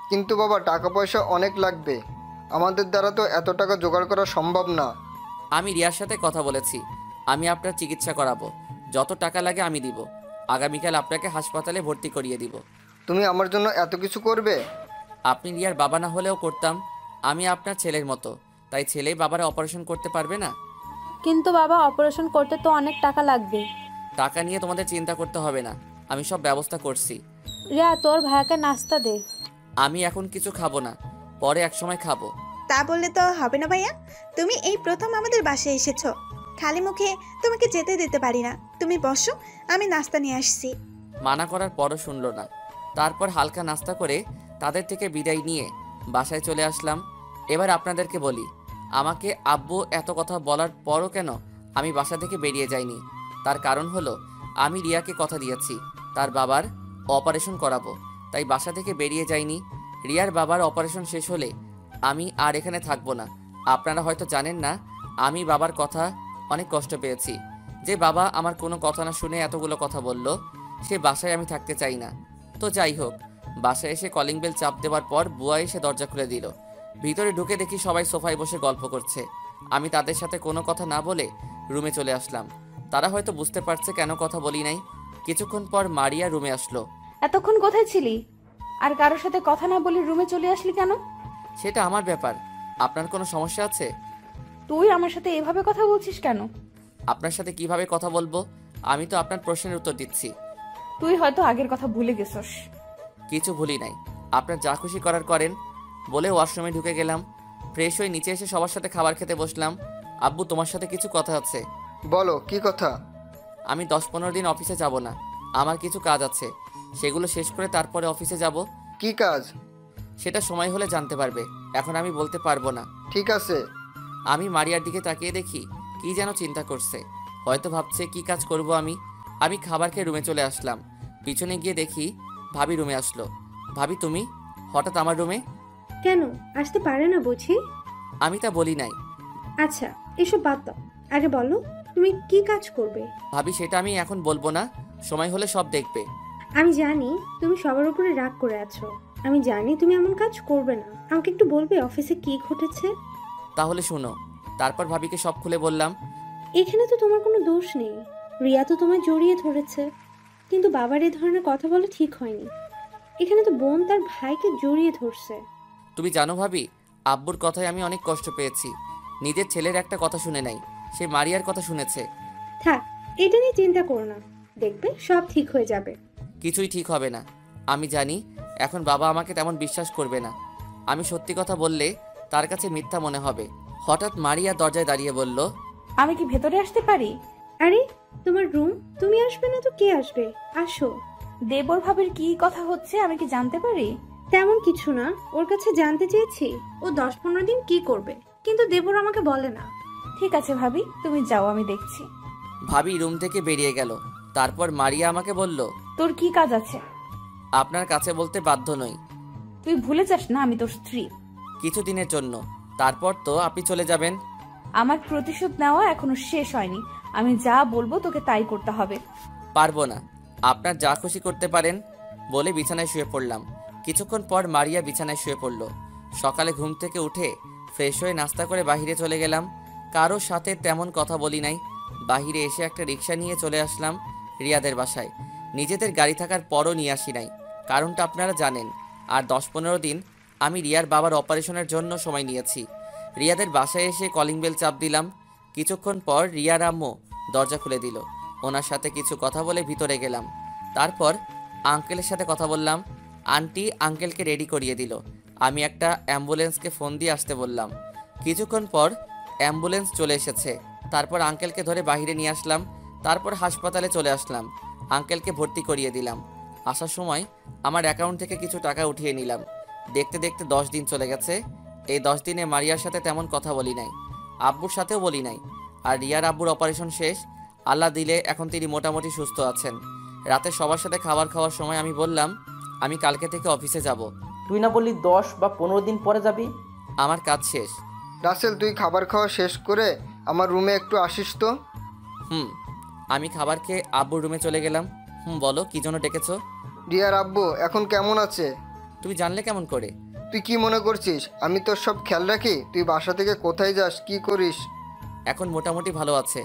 কিন্তু বাবা টাকা পয়সা অনেক লাগবে, আমাদের দ্বারা তো এত টাকা জোগাড় করা সম্ভব না। আমি রিয়ার সাথে কথা বলেছি, আমি আপনার চিকিৎসা করাবো, যত টাকা লাগে আমি দিব। আগামীকাল আপনাকে হাসপাতালে ভর্তি করিয়ে দিব। তুমি আমার জন্য এত কিছু করবে? আপনি রিয়ার বাবা না হলেও করতাম। আমি আপনার ছেলের মতো, তাই ছেলেই বাবারা অপারেশন করতে পারবে না? কিন্তু বাবা অপারেশন করতে তো অনেক টাকা লাগবে। টাকা নিয়ে তোমাদের চিন্তা করতে হবে না, আমি সব ব্যবস্থা করছি। রিয়া তোর ভাইয়াকে নাস্তা দে। আমি এখন কিছু খাবো না, পরে এক সময় খাবো। তা বললে তো হবে না ভাইয়া, তুমি এই প্রথম আমাদের বাসায় এসেছো, খালি মুখে তোমাকে যেতে দিতে পারি না। তুমি বসো, আমি নাস্তা নিয়ে আসছি। মানা করার পরও শুনলো না। তারপর হালকা নাস্তা করে তাদের থেকে বিদায় নিয়ে বাসায় চলে আসলাম। এবার আপনাদেরকে বলি, আমাকে আব্বু এত কথা বলার পরও কেন আমি বাসা থেকে বেরিয়ে যাইনি। তার কারণ হলো আমি রিয়াকে কথা দিয়েছি তার বাবার অপারেশন করাবো, তাই বাসা থেকে বেরিয়ে যাইনি। রিয়ার বাবার অপারেশন শেষ হলে আমি আর এখানে থাকবো না। আপনারা হয়তো জানেন না, আমি বাবার কথা অনেক কষ্ট পেয়েছি। যে বাবা আমার কোনো কথা না শুনে এতগুলো কথা বলল, সে বাসায় আমি থাকতে চাই না। তো যাই হোক, বাসায় এসে কলিং বেল চাপ দেওয়ার পর বুয়া এসে দরজা খুলে দিল। ভিতরে ঢুকে দেখি সবাই সোফায় বসে গল্প করছে। আমি তাদের সাথে কোনো কথা না বলে রুমে চলে আসলাম। তারা হয়তো বুঝতে পারছে কেন কথা বলি নাই। কিছুক্ষণ পর মারিয়া রুমে আসলো। এতক্ষণ কোথায় ছিলি? আর কারোর সাথে কথা না বলে রুমে চলে আসলি কেন? সেটা আমার ব্যাপার। আপনার কোনো সমস্যা আছে? তুই আমার সাথে এভাবে কথা বলছিস কেন? আপনার সাথে কিভাবে কথা বলবো? আমি তো আপনার প্রশ্নের উত্তর দিচ্ছি। তুই হয়তো আগের কথা ভুলে গেছস। কিছু ভুলি নাই, আপনার যা খুশি করার করেন। বলে ওয়াশরুমে ঢুকে গেলাম। ফ্রেশ হয়ে নিচে এসে সবার সাথে খাবার খেতে বসলাম। আব্বু, তোমার সাথে কিছু কথা আছে। বলো, কি কথা? আমি 10-15 দিন অফিসে যাব না। আমার কিছু কাজ আছে, সেগুলো শেষ করে তারপরে অফিসে যাব। কি কাজ? সেটা সময় হলে জানতে পারবে, এখন আমি বলতে পারবো না। ঠিক আছে। আমি মারিয়ার দিকে তাকিয়ে দেখি কি যেন চিন্তা করছে। হয়তো ভাবছে কি কাজ করব আমি। আমি খাবার খেয়ে রুমে চলে আসলাম। পিছনে গিয়ে দেখি ভাবি রুমে আসলো। ভাবি, তুমি হঠাৎ আমার রুমে? কেন আসতে পারে না বুঝি? আমি তা বলি নাই। আচ্ছা, এসব বাদ দাও। আগে বলো, তুমি কি কাজ করবে? ভাবি, সেটা আমি এখন বলবো না, সময় হলে সব দেখবে। আমি জানি তুমি সবার উপরে রাগ করে আছো। আমি জানি তুমি এমন কাজ করবে না। আমাকে একটু বলবে অফিসে কি ঘটেছে? তাহলে শুনো। তারপর ভাবিকে সব খুলে বললাম। এখানে তো তোমার কোনো দোষ নেই। রিয়া তো তোমায় জড়িয়ে ধরেছে, কিন্তু বাবার এই ধরনের কথা বলা ঠিক হয়নি। এখানে তো বোন তার ভাইকে জড়িয়ে ধরছে। তুমি জানো ভাবি, আব্বুর কথায় আমি অনেক কষ্ট পেয়েছি। নিজের ছেলের একটা কথা শুনে নাই, সে মারিয়ার কথা শুনেছে। থাক, এটা নিয়ে চিন্তা করো না, দেখবে সব ঠিক হয়ে যাবে। কিছুই ঠিক হবে না। আমি জানি এখন বাবা আমাকে তেমন বিশ্বাস করবে না। আমি সত্যি কথা বললে তার কাছে মিথ্যা মনে হবে। হঠাৎ মারিয়া দরজায় দাঁড়িয়ে বলল, আমি কি ভেতরে আসতে পারি? আরে, তোমার রুম, তুমি আসবে না তো কে আসবে? আসো। দেবর ভাবির কি কথা হচ্ছে আমি কি জানতে পারি? তেমন কিছু না, ওর কাছে জানতে চেয়েছি ও 10-15 দিন কি করবে, কিন্তু দেবর আমাকে বলে না। ঠিক আছে ভাবি, তুমি যাও, আমি দেখছি। ভাবি রুম থেকে বেরিয়ে গেল। তারপর মারিয়া আমাকে বলল, তোর কি কাজ আছে? আপনার কাছে বলতে বাধ্য নই। তুই ভুলে যাস না আমি তোর স্ত্রী। কিছুদিনের জন্য, তারপর তো আপনি চলে যাবেন। আমার প্রতিশোধ নেওয়া এখনো শেষ হয়নি। আমি যা বলবো তোকে তাই করতে হবে। পারবো না, আপনার যা খুশি করতে পারেন। বলে বিছানায় শুয়ে পড়লাম। কিছুক্ষণ পর মারিয়া বিছানায় শুয়ে পড়ল। সকালে ঘুম থেকে উঠে ফ্রেশ হয়ে নাস্তা করে বাহিরে চলে গেলাম। কারোর সাথে তেমন কথা বলি নাই। বাহিরে এসে একটা রিক্সা নিয়ে চলে আসলাম রিয়াদের বাসায়। নিজেদের গাড়ি থাকার পরও নিয়ে আসি নাই, কারণটা আপনারা জানেন। আর 10-15 দিন আমি রিয়ার বাবার অপারেশনের জন্য সময় নিয়েছি। রিয়াদের বাসায় এসে কলিং বেল চাপ দিলাম। কিছুক্ষণ পর রিয়ার আম্মু দরজা খুলে দিল। ওনার সাথে কিছু কথা বলে ভিতরে গেলাম। তারপর আঙ্কেলের সাথে কথা বললাম। আন্টি আঙ্কেলকে রেডি করিয়ে দিল। আমি একটা অ্যাম্বুলেন্সকে ফোন দিয়ে আসতে বললাম। কিছুক্ষণ পর অ্যাম্বুলেন্স চলে এসেছে। তারপর আঙ্কেলকে ধরে বাইরে নিয়ে আসলাম। তারপর হাসপাতালে চলে আসলাম। আঙ্কেলকে ভর্তি করিয়ে দিলাম। আসার সময় আমার অ্যাকাউন্ট থেকে কিছু টাকা উঠিয়ে নিলাম। দেখতে দেখতে 10 দিন চলে গেছে। এই 10 দিনে মারিয়ার সাথে তেমন কথা বলি নাই, আব্বুর সাথেও বলি নাই। আর রিয়ার আব্বুর অপারেশন শেষ, আল্লাহ দিলে এখন তিনি মোটামুটি সুস্থ আছেন। রাতে সবার সাথে খাবার খাওয়ার সময় আমি বললাম, আমি কালকে থেকে অফিসে যাব। তুই না বললি 10 বা 15 দিন পরে যাবি? আমার কাজ শেষ। রাসেল, তুই খাবার খাওয়া শেষ করে আমার রুমে একটু আসিস তো। আমি খাবার খেয়ে আব্বুর রুমে চলে গেলাম। বলো, কি জন্য ডেকেছো? রিয়ার আব্বু এখন কেমন আছে? তুমি জানলে কেমন করে? তুই কি মনে করছিস আমি তোর সব খেয়াল রাখি? তুই বাসা থেকে কোথায় যাস, কি করিস? এখন মোটামুটি ভালো আছে।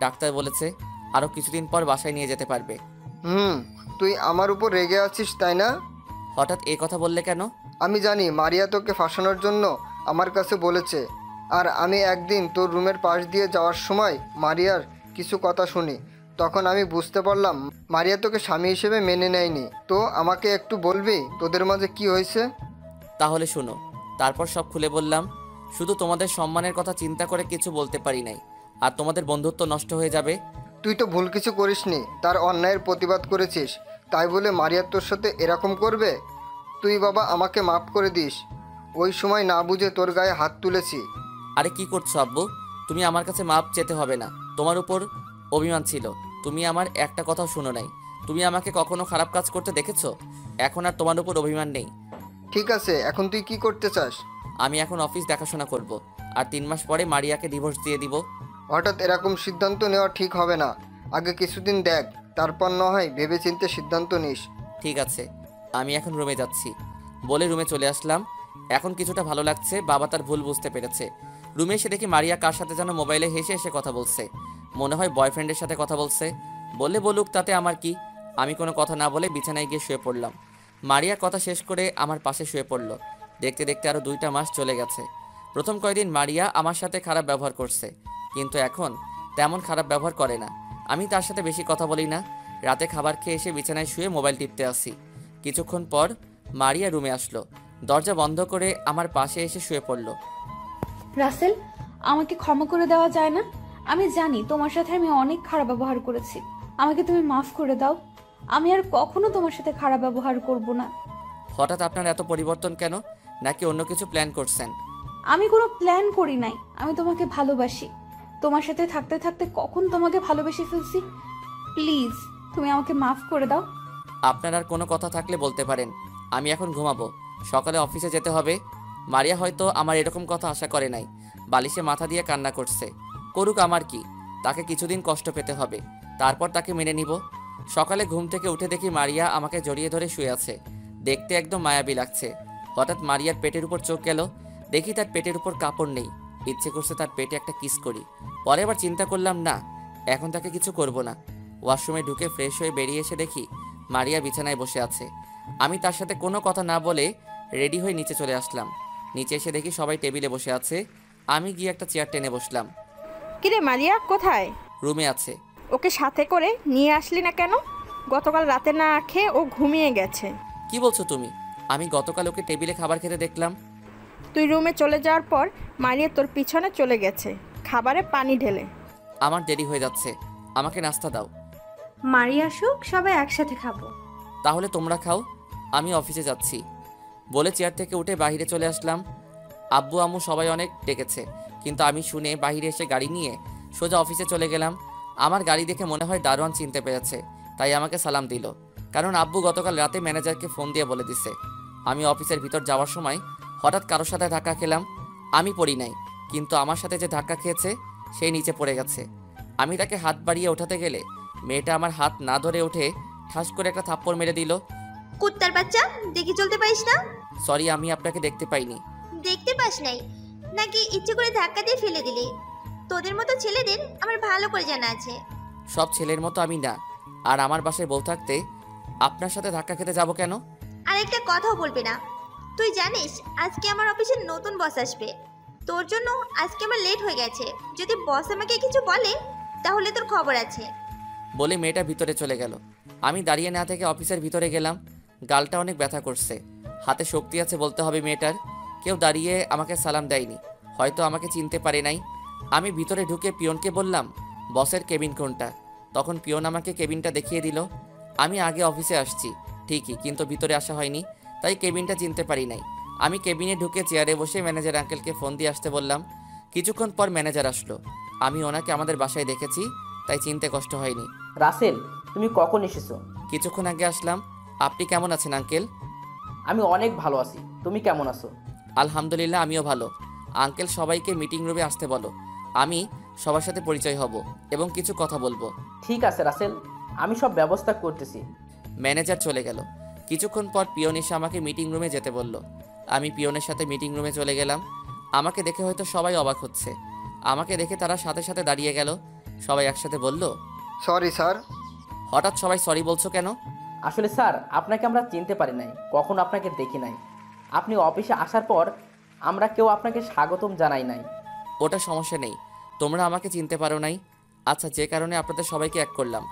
ডাক্তার বলেছে আরও কিছুদিন পর বাসায় নিয়ে যেতে পারবে। তুই আমার উপর রেগে আছিস তাই না? হঠাৎ এই কথা বললে কেন? আমি জানি মারিয়া তোকে ফাঁসানোর জন্য আমার কাছে বলেছে। আর আমি একদিন তোর রুমের পাশ দিয়ে যাওয়ার সময় মারিয়ার কিছু কথা শুনি। তখন আমি বুঝতে পারলাম মারিয়া তোকে স্বামী হিসেবে মেনে নেয়নি। তো আমাকে একটু বলবি তোদের মাঝে কি হয়েছে? তাহলে শুনো। তারপর সব খুলে বললাম। শুধু তোমাদের সম্মানের কথা চিন্তা করে কিছু বলতে পারি নাই, আর তোমাদের বন্ধুত্ব নষ্ট হয়ে যাবে। তুই তো ভুল কিছু করিসনি, তার অন্যায়ের প্রতিবাদ করেছিস, তাই বলে মারিয়া তোর সাথে এরকম করবে? তুই বাবা আমাকে মাফ করে দিস। ওই সময় না বুঝে তোর গায়ে হাত তুলেছি। আরে কি করছো আব্বু? তুমি আমার কাছে মাপ চেতে হবে না। তোমার উপর অভিমান ছিল, তুমি আমার একটা কথাও শুনো নাই। তুমি আমাকে কখনো খারাপ কাজ করতে দেখেছো? এখন আর তোমার উপর অভিমান নেই। ঠিক আছে, এখন তুই কি করতে চাস? আমি এখন অফিস দেখাশোনা করব, আর 3 মাস পরে মারিয়াকে ডিভোর্স দিয়ে দিব। হঠাৎ এরকম সিদ্ধান্ত নেওয়া ঠিক হবে না। আগে কিছুদিন দেখ, তারপর না হয় ভেবেচিন্তে সিদ্ধান্ত নিস। ঠিক আছে, আমি এখন রুমে যাচ্ছি। বলে রুমে চলে আসলাম। এখন কিছুটা ভালো লাগছে, বাবা তার ভুল বুঝতে পেরেছে। রুমে এসে দেখি মারিয়া কার সাথে যেন মোবাইলে হেসে হেসে কথা বলছে। মনে হয় বয়ফ্রেন্ডের সাথে কথা বলছে। বললে বলুক, তাতে আমার কি। আমি কোনো কথা না বলে বিছানায় গিয়ে শুয়ে পড়লাম। মারিয়া কথা শেষ করে আমার পাশে শুয়ে পড়ল। দেখতে দেখতে আরও 2টা মাস চলে গেছে। প্রথম কয়েকদিন মারিয়া আমার সাথে খারাপ ব্যবহার করছে, কিন্তু এখন তেমন খারাপ ব্যবহার করে না। আমি তার সাথে বেশি কথা বলি না। রাতে খাবার খেয়ে এসে বিছানায় শুয়ে মোবাইল টিপতে আসি। কিছুক্ষণ পর মারিয়া রুমে আসলো, দরজা বন্ধ করে আমার পাশে এসে শুয়ে পড়ল। রাসেল, আমাকে ক্ষমা করে দেওয়া যায় না? আমি জানি তোমার সাথে আমি অনেক খারাপ ব্যবহার করেছি। আমাকে তুমি মাফ করে দাও। আমি আর কখনো তোমার সাথে খারাপ ব্যবহার করব না। হঠাৎ আপনার এত পরিবর্তন কেন? নাকি অন্য কিছু প্ল্যান করছেন? আমি কোনো প্ল্যান করি নাই। আমি তোমাকে ভালোবাসি। তোমার সাথে থাকতে থাকতে কখন তোমাকে ভালোবেসে ফেলছি। প্লিজ তুমি আমাকে মাফ করে দাও। আপনার আর কোনো কথা থাকলে বলতে পারেন। আমি এখন ঘুমাবো, সকালে অফিসে যেতে হবে। মারিয়া হয়তো আমার এরকম কথা আশা করে নাই। বালিশে মাথা দিয়ে কান্না করছে। করুক, আমার কি। তাকে কিছুদিন কষ্ট পেতে হবে, তারপর তাকে মেনে নিব। সকালে ঘুম থেকে উঠে দেখি মারিয়া আমাকে জড়িয়ে ধরে শুয়ে আছে। দেখতে একদম মায়াবী লাগছে। হঠাৎ মারিয়ার পেটের উপর চোখ গেল। দেখি তার পেটের উপর কাপড় নেই। ইচ্ছে করছে তার পেটে একটা কিস করি। পরে আবার চিন্তা করলাম, না, এখন তাকে কিছু করব না। ওয়াশরুমে ঢুকে ফ্রেশ হয়ে বেরিয়ে এসে দেখি মারিয়া বিছানায় বসে আছে। আমি তার সাথে কোনো কথা না বলে রেডি হয়ে নিচে চলে আসলাম। নিচে এসে দেখি সবাই টেবিলে বসে আছে। আমি গিয়ে একটা চেয়ার টেনে বসলাম। কিরে মারিয়া কোথায়? রুমে আছে। ওকে সাথে করে নিয়ে আসলি না কেন? গতকাল রাতে না খেয়ে ও ঘুমিয়ে গেছে। কি বলছো তুমি? আমি গতকাল ওকে টেবিলে খাবার খেতে দেখলাম। তুই রুমে চলে যাওয়ার পর মারিয়া তোর পিছনে চলে গেছে খাবারে পানি ঢেলে। আমার দেরি হয়ে যাচ্ছে, আমাকে নাস্তা দাও। মারিয়া আসুক, সবাই একসাথে খাবো। তাহলে তোমরা খাও, আমি অফিসে যাচ্ছি। বলে চেয়ার থেকে উঠে বাইরে চলে আসলাম। আব্বু আম্মু সবাই অনেক ডেকেছে, কিন্তু আমি শুনে বাইরে এসে গাড়ি নিয়ে সোজা অফিসে চলে গেলাম। আমার গাড়ি দেখে মনে হয় দারোয়ান চিনতে পেরেছে, তাই আমাকে সালাম দিল। কারণ আব্বু গতকাল রাতে ম্যানেজারকে ফোন দিয়ে বলে দিছে। আমি অফিসের ভিতর যাওয়ার সময় হঠাৎ কারোর সাথে ধাক্কা খেলাম। আমি পড়ি নাই, কিন্তু আমার সাথে যে ধাক্কা খেয়েছে সেই নিচে পড়ে গেছে। আমি তাকে হাত বাড়িয়ে ওঠাতে গেলে মেয়েটা আমার হাত না ধরে উঠে ঠাস করে একটা থাপ্পড় মেরে দিল। কুত্তার বাচ্চা, দেখে চলতে পারিস না? সরি, আমি আপনাকে দেখতে পাইনি। দেখতে পাস নাই নাকি ইচ্ছে করে ধাক্কা দিয়ে ফেলে দিলি? তোদের মতো ছেলেদের আমার ভালো করে জানা আছে। সব ছেলের মতো আমি না। আর আমার বাসায় বউ থাকতে আপনার সাথে ধাক্কা খেতে যাব কেন? আর একটা কথাও বলবে না। তুই জানিস আজকে আমার অফিসে নতুন বস আসবে। তোর জন্য আজকে আমার লেট হয়ে গেছে। যদি বস আমাকে কিছু বলে তাহলে তোর খবর আছে। বলে মেয়েটা ভিতরে চলে গেল। আমি দাঁড়িয়ে না থেকে অফিসের ভিতরে গেলাম। গালটা অনেক ব্যথা করছে, হাতে শক্তি আছে বলতে হবে মেয়েটার। কেউ দাঁড়িয়ে আমাকে সালাম দেয়নি, হয়তো আমাকে চিনতে পারে নাই। আমি ভিতরে ঢুকে পিয়নকে বললাম, বসের কেবিন কোনটা? তখন পিয়ন আমাকে কেবিনটা দেখিয়ে দিল। আমি আগে অফিসে আসছি ঠিকই, কিন্তু ভিতরে আসা হয়নি, তাই কেবিনটা চিনতে পারি নাই। আমি কেবিনে ঢুকে চেয়ারে বসে ম্যানেজার আঙ্কেলকে ফোন দিয়ে আসতে বললাম। কিছুক্ষণ পর ম্যানেজার আসলো। আমি ওনাকে আমাদের বাসায় দেখেছি, তাই চিনতে কষ্ট হয়নি। রাসেল, তুমি কখন এসেছো? কিছুক্ষণ আগে আসলাম। আপনি কেমন আছেন আঙ্কেল? আমি অনেক ভালো আছি, তুমি কেমন আছো? আলহামদুলিল্লাহ, আমিও ভালো। আঙ্কেল, সবাইকে মিটিং রুমে আসতে বলো। আমি সবার সাথে পরিচয় হব এবং কিছু কথা বলবো। ঠিক আছে রাসেল, আমি সব ব্যবস্থা করতেছি। ম্যানেজার চলে গেল। কিছুক্ষণ পর পিয়ন এসে আমাকে মিটিং রুমে যেতে বলল। আমি পিয়নের সাথে মিটিং রুমে চলে গেলাম। আমাকে দেখে হয়তো সবাই অবাক হচ্ছে। আমাকে দেখে তারা সাথে সাথে দাঁড়িয়ে গেল। সবাই একসাথে বলল, সরি স্যার। হঠাৎ সবাই সরি বলছো কেন? আসলে স্যার, আপনাকে আমরা চিনতে পারি নাই, কখনো আপনাকে দেখি নাই। আপনি অফিসে আসার পর আমরা কেউ আপনাকে স্বাগতম জানাই নাই। ওটা সমস্যা নেই, তোমরা আমাকে চিনতে পারো নাই। আচ্ছা, যে কারণে আপনাদের সবাইকে এক করলাম।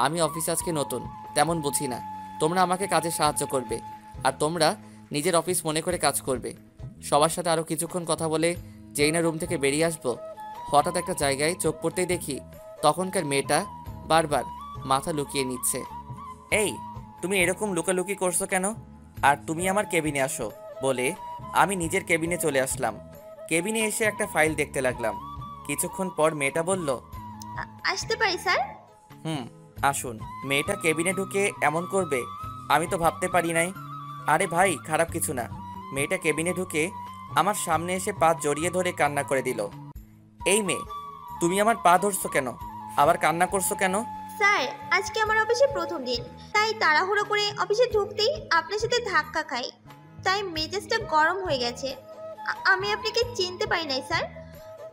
আমি অফিসে আজকে নতুন, তেমন বুঝি না। তোমরা আমাকে কাজে সাহায্য করবে, আর তোমরা নিজের অফিস মনে করে কাজ করবে। সবার সাথে আরও কিছুক্ষণ কথা বলে যেই না রুম থেকে বেরিয়ে আসবো, হঠাৎ একটা জায়গায় চোখ পড়তেই দেখি তখনকার মেয়েটা বারবার মাথা লুকিয়ে নিচ্ছে। এই, তুমি এরকম লুকালুকি করছো কেন? আর তুমি আমার কেবিনে আসো বলে আমি নিজের কেবিনে চলে আসলাম। কেবিনে এসে একটা ফাইল দেখতে লাগলাম। কিছুক্ষণ পর মেয়েটা বলল, আসতে পারি স্যার? আসুন। মেয়েটা কেবিনে ঢুকে এমন করবে আমি তো ভাবতে পারি নাই। আরে ভাই, খারাপ কিছু না। মেয়েটা কেবিনে ঢুকে আমার সামনে এসে পা জড়িয়ে ধরে কান্না করে দিল। এই মেয়ে, তুমি আমার পা ধরছো কেন? আবার কান্না করছো কেন? স্যার, আজকে আমার অফিসে প্রথম দিন, তাই তাড়াহুড়ো করে অফিসে ঢুকতেই আপনার সাথে ধাক্কা খাই, তাই মেজাজটা গরম হয়ে গেছে। আমি আপনাকে চিনতে পারি নাই স্যার।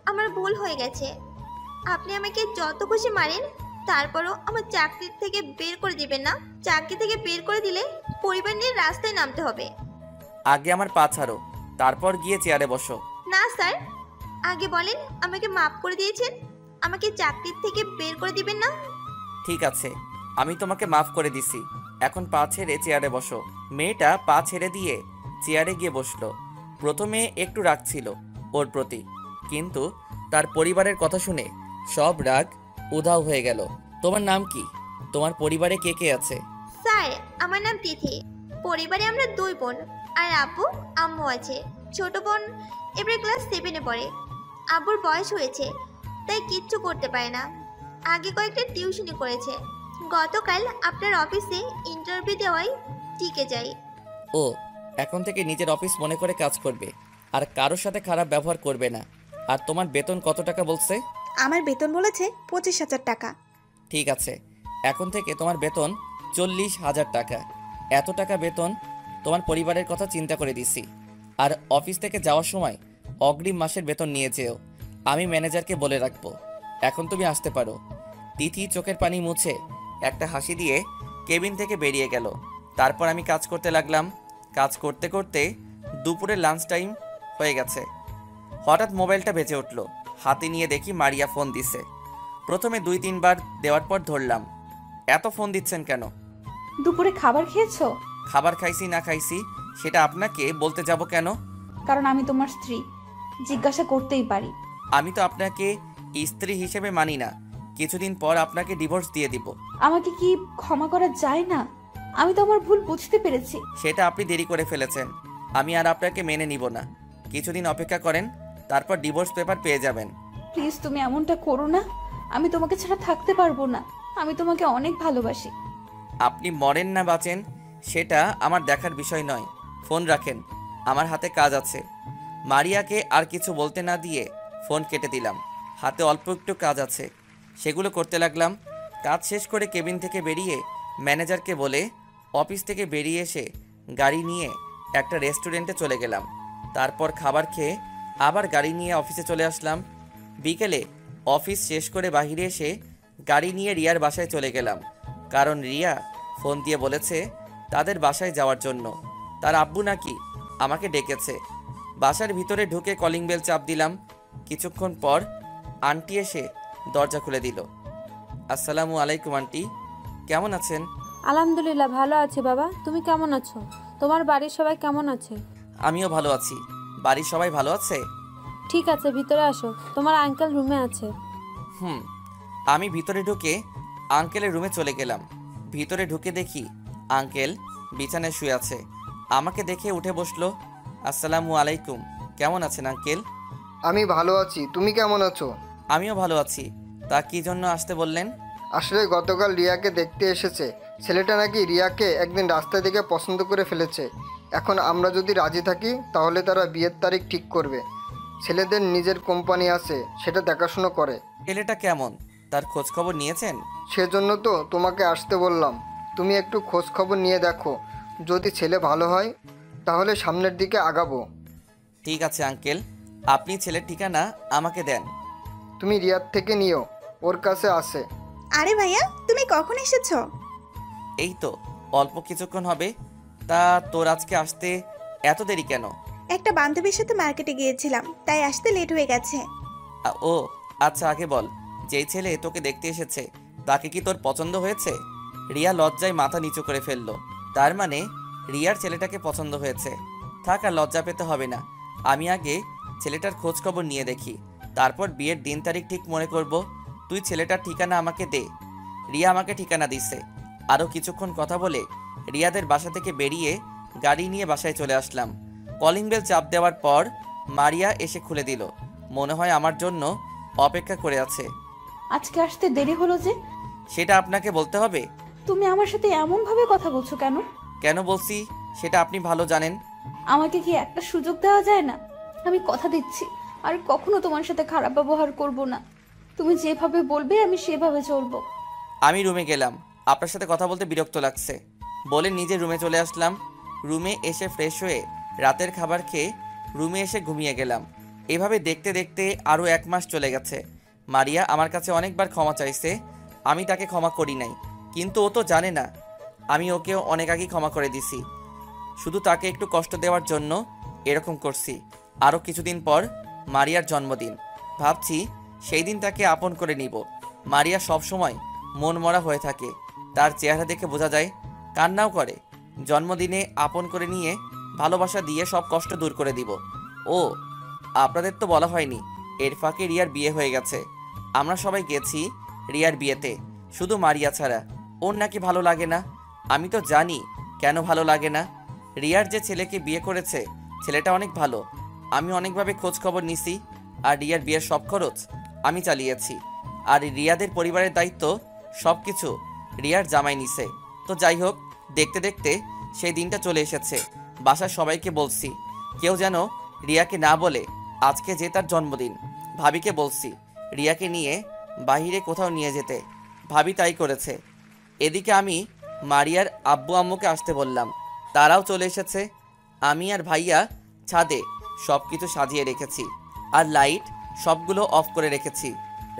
আমার ভুল হয়ে গেছে। আপনি আমাকে যত খুশি মারেন, তারপরও আমার চাকরি থেকে বের করে দিবেন না। চাকরি থেকে বের করে দিলে পরিবার নিয়ে রাস্তায় নামতে হবে। আগে আমার পা ছাড়ো, তারপর গিয়ে চেয়ারে বসো। না স্যার, আগে বলেন আমাকে মাফ করে দিয়েছেন, আমাকে চাকরি থেকে বের করে দিবেন না। ঠিক আছে, আমি তোমাকে মাফ করে দিছি। এখন পা ছেড়ে চেয়ারে বসো। মেয়েটা পা ছেড়ে দিয়ে চেয়ারে গিয়ে বসলো। প্রথমে একটু রাগ ছিল ওর প্রতি, কিন্তু তার পরিবারের কথা শুনে সব রাগ উধাও হয়ে গেল। তোমার নাম কি? তোমার পরিবারে কে কে আছে? স্যার, আমার নাম তিথি। পরিবারে আমরা 2 বোন আর আব্বু আম্মু আছে। ছোট বোন এবারে ক্লাস 7-এ পড়ে। আব্বুর বয়স হয়েছে, তাই কিচ্ছু করতে পারে না। আগে কয়েকটা টিউশনি করেছে। গতকাল আপনার অফিসে ইন্টারভিউ দেওয়াই টিকে যাই। ও, এখন থেকে নিজের অফিস মনে করে কাজ করবে আর কারোর সাথে খারাপ ব্যবহার করবে না। আর তোমার বেতন কত টাকা বলছে? আমার বেতন বলেছে 25,000 টাকা। ঠিক আছে, এখন থেকে তোমার বেতন 40,000 টাকা। এত টাকা বেতন তোমার পরিবারের কথা চিন্তা করে দিছি। আর অফিস থেকে যাওয়ার সময় অগ্রিম মাসের বেতন নিয়ে যেও, আমি ম্যানেজারকে বলে রাখবো। এখন তুমি আসতে পারো। তিথি চোখের পানি মুছে একটা হাসি দিয়ে কেবিন থেকে বেরিয়ে গেল। তারপর আমি কাজ করতে লাগলাম। কাজ করতে করতে দুপুরে লাঞ্চ টাইম হয়ে গেছে। হঠাৎ মোবাইলটা বেজে উঠল। হাতে নিয়ে দেখি মারিয়া ফোন দিছে। প্রথমে 2-3 বার দেওয়ার পর ধরলাম। এত ফোন দিচ্ছেন কেন? দুপুরে খাবার খেয়েছো? খাবার খাইছি না খাইছি সেটা আপনাকে বলতে যাব কেন? কারণ আমি তোমার স্ত্রী, জিজ্ঞাসা করতেই পারি। আমি তো আপনাকে স্ত্রী হিসেবে মানি না। কিছুদিন পর আপনাকে ডিভোর্স দিয়ে দিব। আমাকে কি ক্ষমা করা যায় না? আমি তো আমার ভুল বুঝতে পেরেছি। সেটা আপনি দেরি করে ফেলেছেন। আমি আর আপনাকে মেনে নিব না। কিছুদিন অপেক্ষা করেন, তারপর ডিভোর্স পেপার পেয়ে যাবেন। প্লিজ তুমি এমনটা করো না। আমি তোমাকে ছাড়া থাকতে পারবো না। আমি তোমাকে অনেক ভালোবাসি। আপনি মরেন না বাঁচেন সেটা আমার দেখার বিষয় নয়। ফোন রাখেন, আমার হাতে কাজ আছে। মারিয়াকে আর কিছু বলতে না দিয়ে ফোন কেটে দিলাম। হাতে অল্প একটু কাজ আছে, সেগুলো করতে লাগলাম। কাজ শেষ করে কেবিন থেকে বেরিয়ে ম্যানেজারকে বলে অফিস থেকে বেরিয়ে এসে গাড়ি নিয়ে একটা রেস্টুরেন্টে চলে গেলাম। তারপর খাবার খেয়ে আবার গাড়ি নিয়ে অফিসে চলে আসলাম। বিকেলে অফিস শেষ করে বাইরে এসে গাড়ি নিয়ে রিয়ার বাসায় চলে গেলাম, কারণ রিয়া ফোন দিয়ে বলেছে তাদের বাসায় যাওয়ার জন্য। তার আব্বু নাকি আমাকে ডেকেছে। বাসার ভিতরে ঢুকে কলিং বেল চাপ দিলাম। কিছুক্ষণ পর আন্টি এসে দরজা খুলে দিল। আসসালামু আলাইকুম আন্টি, কেমন আছেন? আলহামদুলিল্লাহ ভালো আছি বাবা, তুমি কেমন আছো? তোমার বাড়ির সবাই কেমন আছে? আমিও ভালো আছি। বাড়ির সবাই ভালো আছে? ঠিক আছে, ভিতরে আসো, তোমার আঙ্কেল রুমে আছে। আমি ভিতরে ঢুকে আঙ্কেলের রুমে চলে গেলাম। ভিতরে ঢুকে দেখি আঙ্কেল বিছানায় শুয়ে আছে। আমাকে দেখে উঠে বসলো। আসসালামু আলাইকুম, কেমন আছেন আঙ্কেল? আমি ভালো আছি, তুমি কেমন আছো? আমিও ভালো আছি। তা কি জন্য আসতে বললেন? আসলে গতকাল রিয়াকে দেখতে এসেছে। ছেলেটা নাকি রিয়াকে একদিন রাস্তায় দেখে পছন্দ করে ফেলেছে। এখন আমরা যদি রাজি থাকি তাহলে তারা বিয়ের তারিখ ঠিক করবে। ছেলেদের নিজের কোম্পানি আছে, সেটা দেখাশুনো করে। ছেলেটা কেমন, তার খোঁজ খবর নিয়েছেন? সেজন্য তো তোমাকে আসতে বললাম। তুমি একটু খোঁজ খবর নিয়ে দেখো, যদি ছেলে ভালো হয় তাহলে সামনের দিকে আগাবো। ঠিক আছে আঙ্কেল, আপনি ছেলের ঠিকানা আমাকে দেন। তুমি রিয়ার থেকে নিও, ওর কাছে আছে। আরে ভাইয়া, তুমি কখন এসেছো? এই তো অল্প কিছুক্ষণ হবে। তা তোর আজকে আসতে এত দেরি কেন? একটা বান্ধবীর সাথে মার্কেটে গিয়েছিলাম, তাই আসতে লেট হয়ে গেছে। ও আচ্ছা, আগে বল, যেই ছেলে তোকে দেখতে এসেছে তাকে কি তোর পছন্দ হয়েছে? রিয়া লজ্জায় মাথা নিচু করে ফেললো। তার মানে রিয়ার ছেলেটাকে পছন্দ হয়েছে। থাক, আর লজ্জা পেতে হবে না। আমি আগে ছেলেটার খোঁজ খবর নিয়ে দেখি, তারপর বিয়ের দিন তারিখ ঠিক মনে করব। তুই ছেলেটার ঠিকানা আমাকে দে। রিয়া আমাকে ঠিকানা দিছে। আরও কিছুক্ষণ কথা বলে রিয়াদের বাসা থেকে বেরিয়ে গাড়ি নিয়ে বাসায় চলে আসলাম। কলিং বেল চাপ দেওয়ার পর মারিয়া এসে খুলে দিল। মনে হয় আমার জন্য অপেক্ষা করে আছে। আজকে আসতে দেরি হলো যে? সেটা আপনাকে বলতে হবে? তুমি আমার সাথে এমনভাবে কথা বলছো কেন? কেন বলছি সেটা আপনি ভালো জানেন। আমাকে কি একটা সুযোগ দেওয়া যায় না? আমি কথা দিচ্ছি আর কখনো তোমার সাথে খারাপ ব্যবহার করব না। তুমি যেভাবে বলবে আমি সেভাবে চলবো। আমি রুমে গেলাম। আপনার সাথে কথা বলতে বিরক্ত লাগছে বলে নিজে রুমে চলে আসলাম। রুমে এসে ফ্রেশ হয়ে রাতের খাবার খেয়ে রুমে এসে ঘুমিয়ে গেলাম। এভাবে দেখতে দেখতে আরও 1 মাস চলে গেছে। মারিয়া আমার কাছে অনেকবার ক্ষমা চাইছে, আমি তাকে ক্ষমা করি নাই, কিন্তু ও তো জানে না আমি ওকেও অনেক আগেই ক্ষমা করে দিছি। শুধু তাকে একটু কষ্ট দেওয়ার জন্য এরকম করছি। আরও কিছুদিন পর মারিয়ার জন্মদিন, ভাবছি সেই দিন তাকে আপন করে নিব। মারিয়া সবসময় মন মরা হয়ে থাকে, তার চেহারা দেখে বোঝা যায়, কান্নাও করে। জন্মদিনে আপন করে নিয়ে ভালোবাসা দিয়ে সব কষ্ট দূর করে দিব। ও আপনাদের তো বলা হয়নি, এর ফাঁকে রিয়ার বিয়ে হয়ে গেছে। আমরা সবাই গেছি রিয়ার বিয়েতে, শুধু মারিয়া ছাড়া। ওর নাকি ভালো লাগে না। আমি তো জানি কেন ভালো লাগে না। রিয়ার যে ছেলেকে বিয়ে করেছে ছেলেটা অনেক ভালো। আমি অনেকভাবে খোঁজ খবর নিছি, আর রিয়ার বিয়ের সব খরচ আমি চালিয়েছি। আর রিয়াদের পরিবারের দায়িত্ব সব কিছু রিয়ার জামাই নিছে। তো যাই হোক, দেখতে দেখতে সেই দিনটা চলে এসেছে। বাসার সবাইকে বলছি কেউ যেন রিয়াকে না বলে আজকে যে তার জন্মদিন। ভাবিকে বলছি রিয়াকে নিয়ে বাইরে কোথাও নিয়ে যেতে, ভাবি তাই করেছে। এদিকে আমি মারিয়ার আব্বু আম্মুকে আসতে বললাম, তারাও চলে এসেছে। আমি আর ভাইয়া ছাদে সব কিছু সাজিয়ে রেখেছি, আর লাইট সবগুলো অফ করে রেখেছি।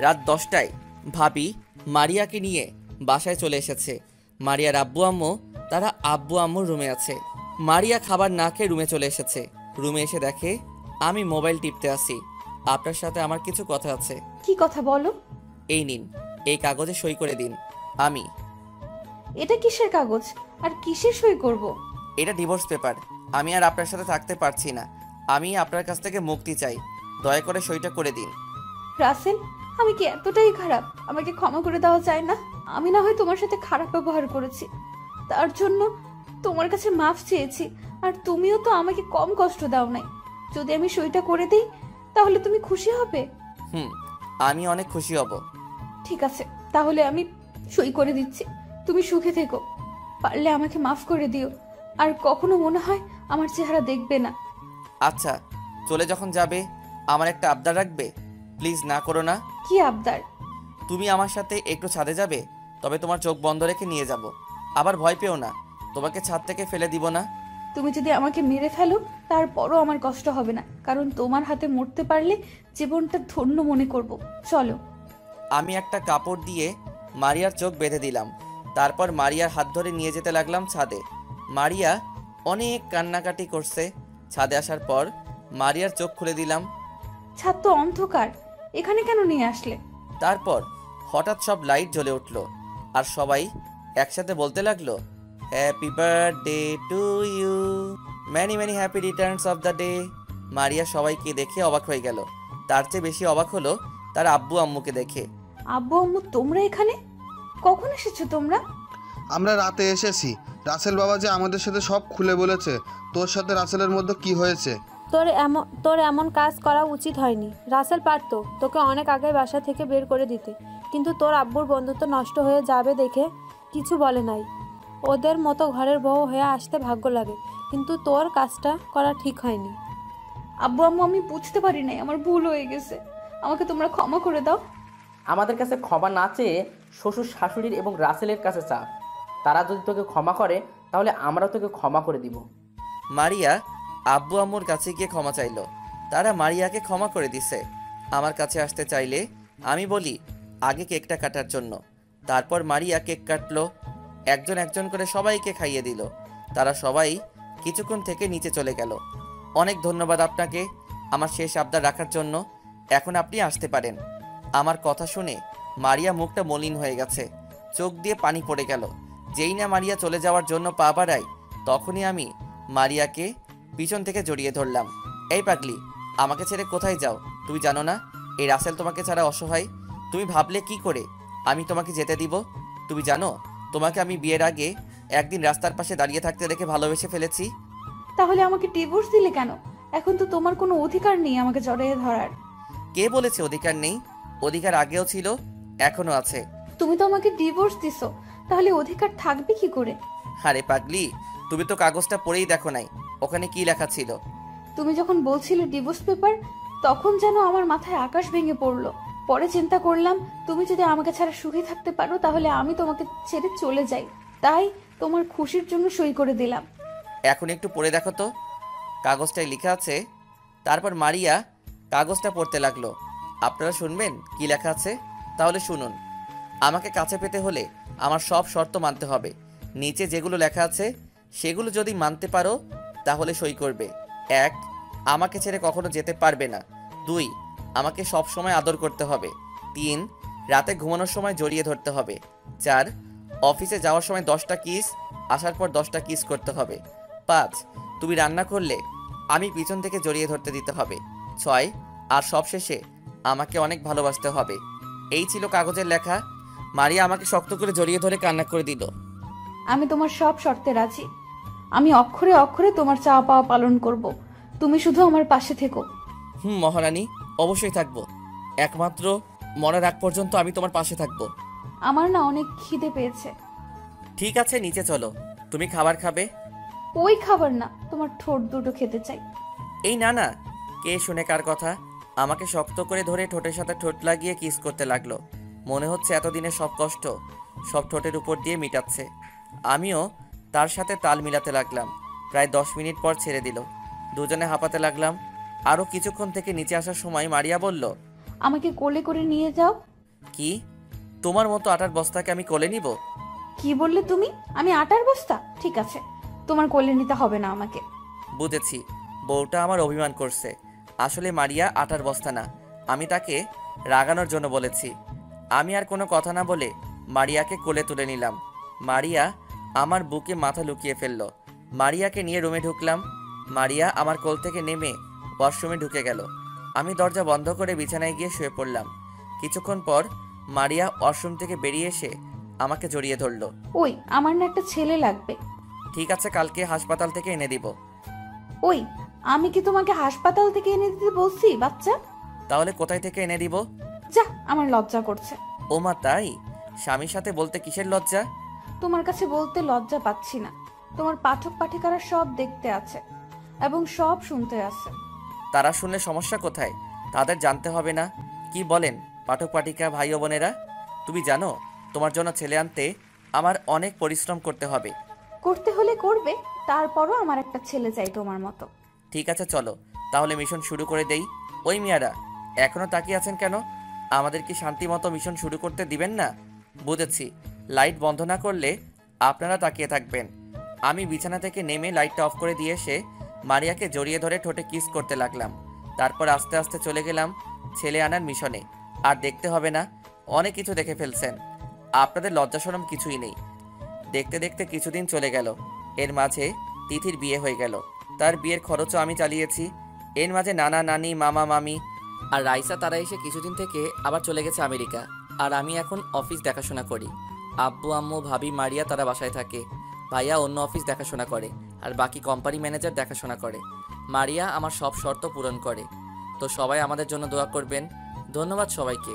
রাত 10টায় ভাবি মারিয়াকে নিয়ে বাসায় চলে এসেছে। মারিয়ার আব্বু আম্মু তারা আব্বু আম্মুর রুমে আছে। মারিয়া খাবার না খেয়ে রুমে চলে এসেছে। রুমে এসে দেখে আমি মোবাইল টিপতে আসি। আপনার সাথে আমার কিছু কথা আছে। কি কথা বলো? এই নিন, এই কাগজে সই করে দিন। আমি এটা কিসের কাগজ আর কিসের সই করব? এটা ডিভোর্স পেপার। আমি আর আপনার সাথে থাকতে পারছি না। আমি আপনার কাছ থেকে মুক্তি চাই, দয়া করে সইটা করে দিন। রাসেল, আমি কি এতটাই খারাপ? আমাকে ক্ষমা করে দেওয়া যায় না? আমি না হয় তোমার সাথে খারাপ ব্যবহার করেছি, তার জন্য তোমার কাছে মাফ চেয়েছি। আর তুমিও তো আমাকে কম কষ্ট দাও নাই। যদি আমি সইটা করে দিই তাহলে তুমি খুশি হবে? আমি অনেক খুশি হব। ঠিক আছে, তাহলে আমি সই করে দিচ্ছি। তুমি সুখে থেকো। পারলে আমাকে মাফ করে দিও, আর কখনো মনে হয় আমার চেহারা দেখবে না। আচ্ছা, চলে যখন যাবে আমার একটা আবদার রাখবে? প্লিজ না করো না। কি আবদার? তুমি আমার সাথে একটু ছাদে যাবে, তবে তোমার চোখ বন্ধ রেখে নিয়ে যাব। আবার ভয় পেও না, তোমাকে ছাদ থেকে ফেলে দিব না। তুমি যদি আমাকে মেরে ফেলো তারপরও আমার কষ্ট হবে না, কারণ তোমার হাতে মরতে পারলে জীবনটা ধন্য মনে করব। চলো। আমি একটা কাপড় দিয়ে মারিয়ার চোখ বেঁধে দিলাম। তারপর মারিয়ার হাত ধরে নিয়ে যেতে লাগলাম ছাদে। মারিয়া অনেক কান্নাকাটি করছে। ছাদে আসার পর মারিয়ার চোখ খুলে দিলাম। ছাদ তো অন্ধকার, এখানে কেন নিয়ে আসলে? তারপর হঠাৎ সব লাইট জ্বলে উঠল, আর সবাই একসাথে বলতে লাগলো, happy birthday to you, many many happy returns of the day. Maria সবাইকে দেখে অবাক হয়ে গেল। তার চেয়ে বেশি অবাক হলো তার আব্বু আম্মুকে দেখে। আব্বু আম্মু, তোমরা এখানে কখন এসেছো তোমরা? আমরা রাতে এসেছি। রাসেল বাবা যে আমাদের সাথে সব খুলে বলেছে তোর সাথে রাসেলের মধ্যে কি হয়েছে। তোর এমন কাজ করা উচিত হয়নি। রাসেল পারতো তোকে অনেক আগে বাসা থেকে বের করে দিতে, কিন্তু তোর আব্বুর বন্ধুত্ব নষ্ট হয়ে যাবে দেখে কিছু বলে নাই। ওদের মতো ঘরের বউ হয়ে আসতে ভাগ্য লাগে, কিন্তু তোর কাজটা করা ঠিক হয়নি। আব্বু আম্মু, আমি বুঝতে পারি নাই, আমার ভুল হয়ে গেছে। আমাকে তোমরা ক্ষমা করে দাও। আমাদের কাছে ক্ষমা না চেয়ে শ্বশুর শাশুড়ির এবং রাসেলের কাছে চা। তারা যদি তোকে ক্ষমা করে তাহলে আমরাও তোকে ক্ষমা করে দিব। মারিয়া আব্বু আম্মুর কাছে গিয়ে ক্ষমা চাইল। তারা মারিয়াকে ক্ষমা করে দিছে। আমার কাছে আসতে চাইলে আমি বলি আগে কেকটা কাটার জন্য। তারপর মারিয়া কেক কাটলো, একজন একজন করে সবাইকে খাইয়ে দিল। তারা সবাই কিছুক্ষণ থেকে নিচে চলে গেল। অনেক ধন্যবাদ আপনাকে আমার শেষ আবদার রাখার জন্য। এখন আপনি আসতে পারেন। আমার কথা শুনে মারিয়া মুখটা মলিন হয়ে গেছে, চোখ দিয়ে পানি পড়ে গেল। যেই না মারিয়া চলে যাওয়ার জন্য পা বাড়াই, তখনই আমি মারিয়াকে পিছন থেকে জড়িয়ে ধরলাম। এই পাগলি, আমাকে ছেড়ে কোথায় যাও? তুমি জানো না এই রাসেল তোমাকে ছাড়া অসহায়? তুমি ভাবলে কি করে আমি তোমাকে যেতে দিব? তুমি জানো তোমাকে আমি বিয়ের আগে একদিন রাস্তার পাশে দাঁড়িয়ে থাকতে দেখে ভালোবেসে ফেলেছি। তাহলে আমাকে ডিভোর্স দিলে কেন? এখন তো তোমার কোনো অধিকার নেই আমাকে জড়িয়ে ধরার। কে বলেছে অধিকার নেই? অধিকার আগেও ছিল, এখনো আছে। তুমি তো আমাকে ডিভোর্স দিছো, তাহলে অধিকার থাকবে কি করে? আরে পাগলি, তুমি তো কাগজটা পড়েই দেখো নাই, ওখানে কি লেখা ছিল। তুমি যখন বলছিলে ডিভোর্স পেপার, তখন যেন আমার মাথায় আকাশ ভেঙে পড়লো। পরে চিন্তা করলাম তুমি যদি আমাকে ছাড়া সুখী থাকতে পারো তাহলে আমি তোমাকে ছেড়ে চলে যাই, তাই তোমার খুশির জন্য সই করে দিলাম। এখন একটু পড়ে দেখো তো, কাগজটায় লেখা আছে। তারপর মারিয়া কাগজটা পড়তে লাগলো। আপনারা শুনবেন কি লেখা আছে? তাহলে শুনুন। আমাকে কাছে পেতে হলে আমার সব শর্ত মানতে হবে। নিচে যেগুলো লেখা আছে সেগুলো যদি মানতে পারো তাহলে সই করবে। 1, আমাকে ছেড়ে কখনো যেতে পারবে না। 2, আমাকে সব সময় আদর করতে হবে। 3, রাতে ঘুমানোর সময় জড়িয়ে ধরতে হবে। 4, অফিসে যাওয়ার সময় 10টা কিস, আসার পর 10টা কিস করতে হবে। 5, তুমি রান্না করলে আমি পিছন থেকে জড়িয়ে ধরতে দিতে হবে। 6, আর সবশেষে আমাকে অনেক ভালোবাসতে হবে। এই ছিল কাগজের লেখা। মারিয়া আমাকে শক্ত করে জড়িয়ে ধরে কান্না করে দিল। আমি তোমার সব শর্তে রাজি। আমি অক্ষরে অক্ষরে তোমার চাওয়া পাওয়া পালন করব। তুমি শুধু আমার পাশে থেকো। মহারানী, অবশ্যই থাকবো। একমাত্র মরার আগ পর্যন্ত আমি তোমার পাশে থাকবো। আমার না অনেক খিদে পেয়েছে। ঠিক আছে, নিচে চলো। তুমি খাবার খাবে? ওই খাবার না, তোমার ঠোঁট দুটো খেতে চাই। এই না না, কে শুনে কার কথা? আমাকে শক্ত করে ধরে ঠোঁটের সাথে ঠোঁট লাগিয়ে কিস করতে লাগলো। মনে হচ্ছে এতদিনের সব কষ্ট সব ঠোঁটের উপর দিয়ে মিটাচ্ছে। আমিও তার সাথে তাল মিলাতে লাগলাম। প্রায় 10 মিনিট পর ছেড়ে দিল। দুজনে হাঁপাতে লাগলাম। আরও কিছুক্ষণ থেকে নিচে আসার সময় মারিয়া বলল, আমাকে কোলে করে নিয়ে যাও। কি? তোমার মতো আটার বস্তাকে আমি কোলে নিব? কি বললে তুমি? আমি আটার বস্তা? ঠিক আছে, তোমার কোলে নিতে হবে না আমাকে। বুঝেছি, বউটা আমার অভিমান করছে। আসলে মারিয়া আটার বস্তা না, আমি তাকে রাগানোর জন্য বলেছি। আমি আর কোনো কথা না বলে মারিয়াকে কোলে তুলে নিলাম। মারিয়া আমার বুকে মাথা লুকিয়ে ফেলল। মারিয়াকে নিয়ে রুমে ঢুকলাম। মারিয়া আমার কোল থেকে নেমে ওয়াশরুমে ঢুকে গেল। আমি দরজা বন্ধ করে বিছানায় গিয়ে শুয়ে পড়লাম। কিছুক্ষণ পর মারিয়া ওয়াশরুম থেকে বেরিয়ে এসে আমাকে জড়িয়ে ধরল। ওই, আমার না একটা ছেলে লাগবে। ঠিক আছে, কালকে হাসপাতাল থেকে এনে দিব। ওই, আমি কি তোমাকে হাসপাতাল থেকে এনে দিতে বলছি বাচ্চা? তাহলে কোথায় থেকে এনে দিব? যা, আমার লজ্জা করছে। ও মা, তাই? স্বামীর সাথে বলতে কিসের লজ্জা? তোমার কাছে বলতে লজ্জা পাচ্ছি না। তোমার পাঠক পাঠিকারা সব দেখতে আছে এবং সব শুনতে আছে। তারা শুনলে সমস্যা কোথায়? তাদের জানতে হবে না? কি বলেন পাঠক পাঠিকা ভাই ও বোনেরা? তুমি জানো তোমার জন্য ছেলে আনতে আমার অনেক পরিশ্রম করতে হবে। করতে হলে করবে, তারপরও আমার একটা ছেলে চাই তোমার মতো। ঠিক আছে, চলো তাহলে মিশন শুরু করে দেই। ওই মিয়ারা, এখনো তাকিয়ে আছেন কেন? আমাদের কি শান্তি মতো মিশন শুরু করতে দিবেন না? বুঝেছি, লাইট বন্ধ না করলে আপনারা তাকিয়ে থাকবেন। আমি বিছানা থেকে নেমে লাইটটা অফ করে দিয়ে এসে মারিয়াকে জড়িয়ে ধরে ঠোঁটে কিস করতে লাগলাম। তারপর আস্তে আস্তে চলে গেলাম ছেলে আনার মিশনে। আর দেখতে হবে না, অনেক কিছু দেখে ফেলছেন। আপনাদের লজ্জা শরম কিছুই নেই। দেখতে দেখতে কিছুদিন চলে গেল। এর মাঝে তিথির বিয়ে হয়ে গেল। তার বিয়ের খরচও আমি চালিয়েছি। এর মাঝে নানা নানি, মামা মামি আর রাইসা তারা এসে কিছুদিন থেকে আবার চলে গেছে আমেরিকা। আর আমি এখন অফিস দেখাশোনা করি। আব্বু আম্মু ভাবি মারিয়া তারা বাসায় থাকে। ভাইয়া অন্য অফিস দেখাশোনা করে আর বাকি কোম্পানি ম্যানেজার দেখাশোনা করে। মারিয়া আমার সব শর্ত পূরণ করে। তো সবাই আমাদের জন্য দোয়া করবেন। ধন্যবাদ সবাইকে।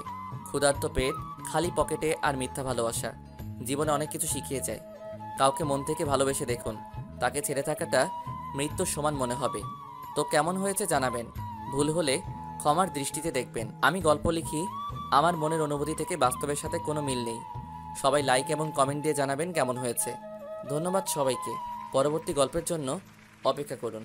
ক্ষুধার্ত পেট, খালি পকেটে আর মিথ্যা ভালোবাসা জীবনে অনেক কিছু শিখিয়ে যায়। কাউকে মন থেকে ভালোবেসে দেখুন, তাকে ছেড়ে থাকাটা মৃত্যুর সমান মনে হবে। তো কেমন হয়েছে জানাবেন। ভুল হলে ক্ষমার দৃষ্টিতে দেখবেন। আমি গল্প লিখি, আমার মনের অনুভূতি থেকে বাস্তবের সাথে কোনো মিল নেই। সবাই লাইক এবং কমেন্ট দিয়ে জানাবেন কেমন হয়েছে। ধন্যবাদ সবাইকে। পরবর্তী গল্পের জন্য অপেক্ষা করুন।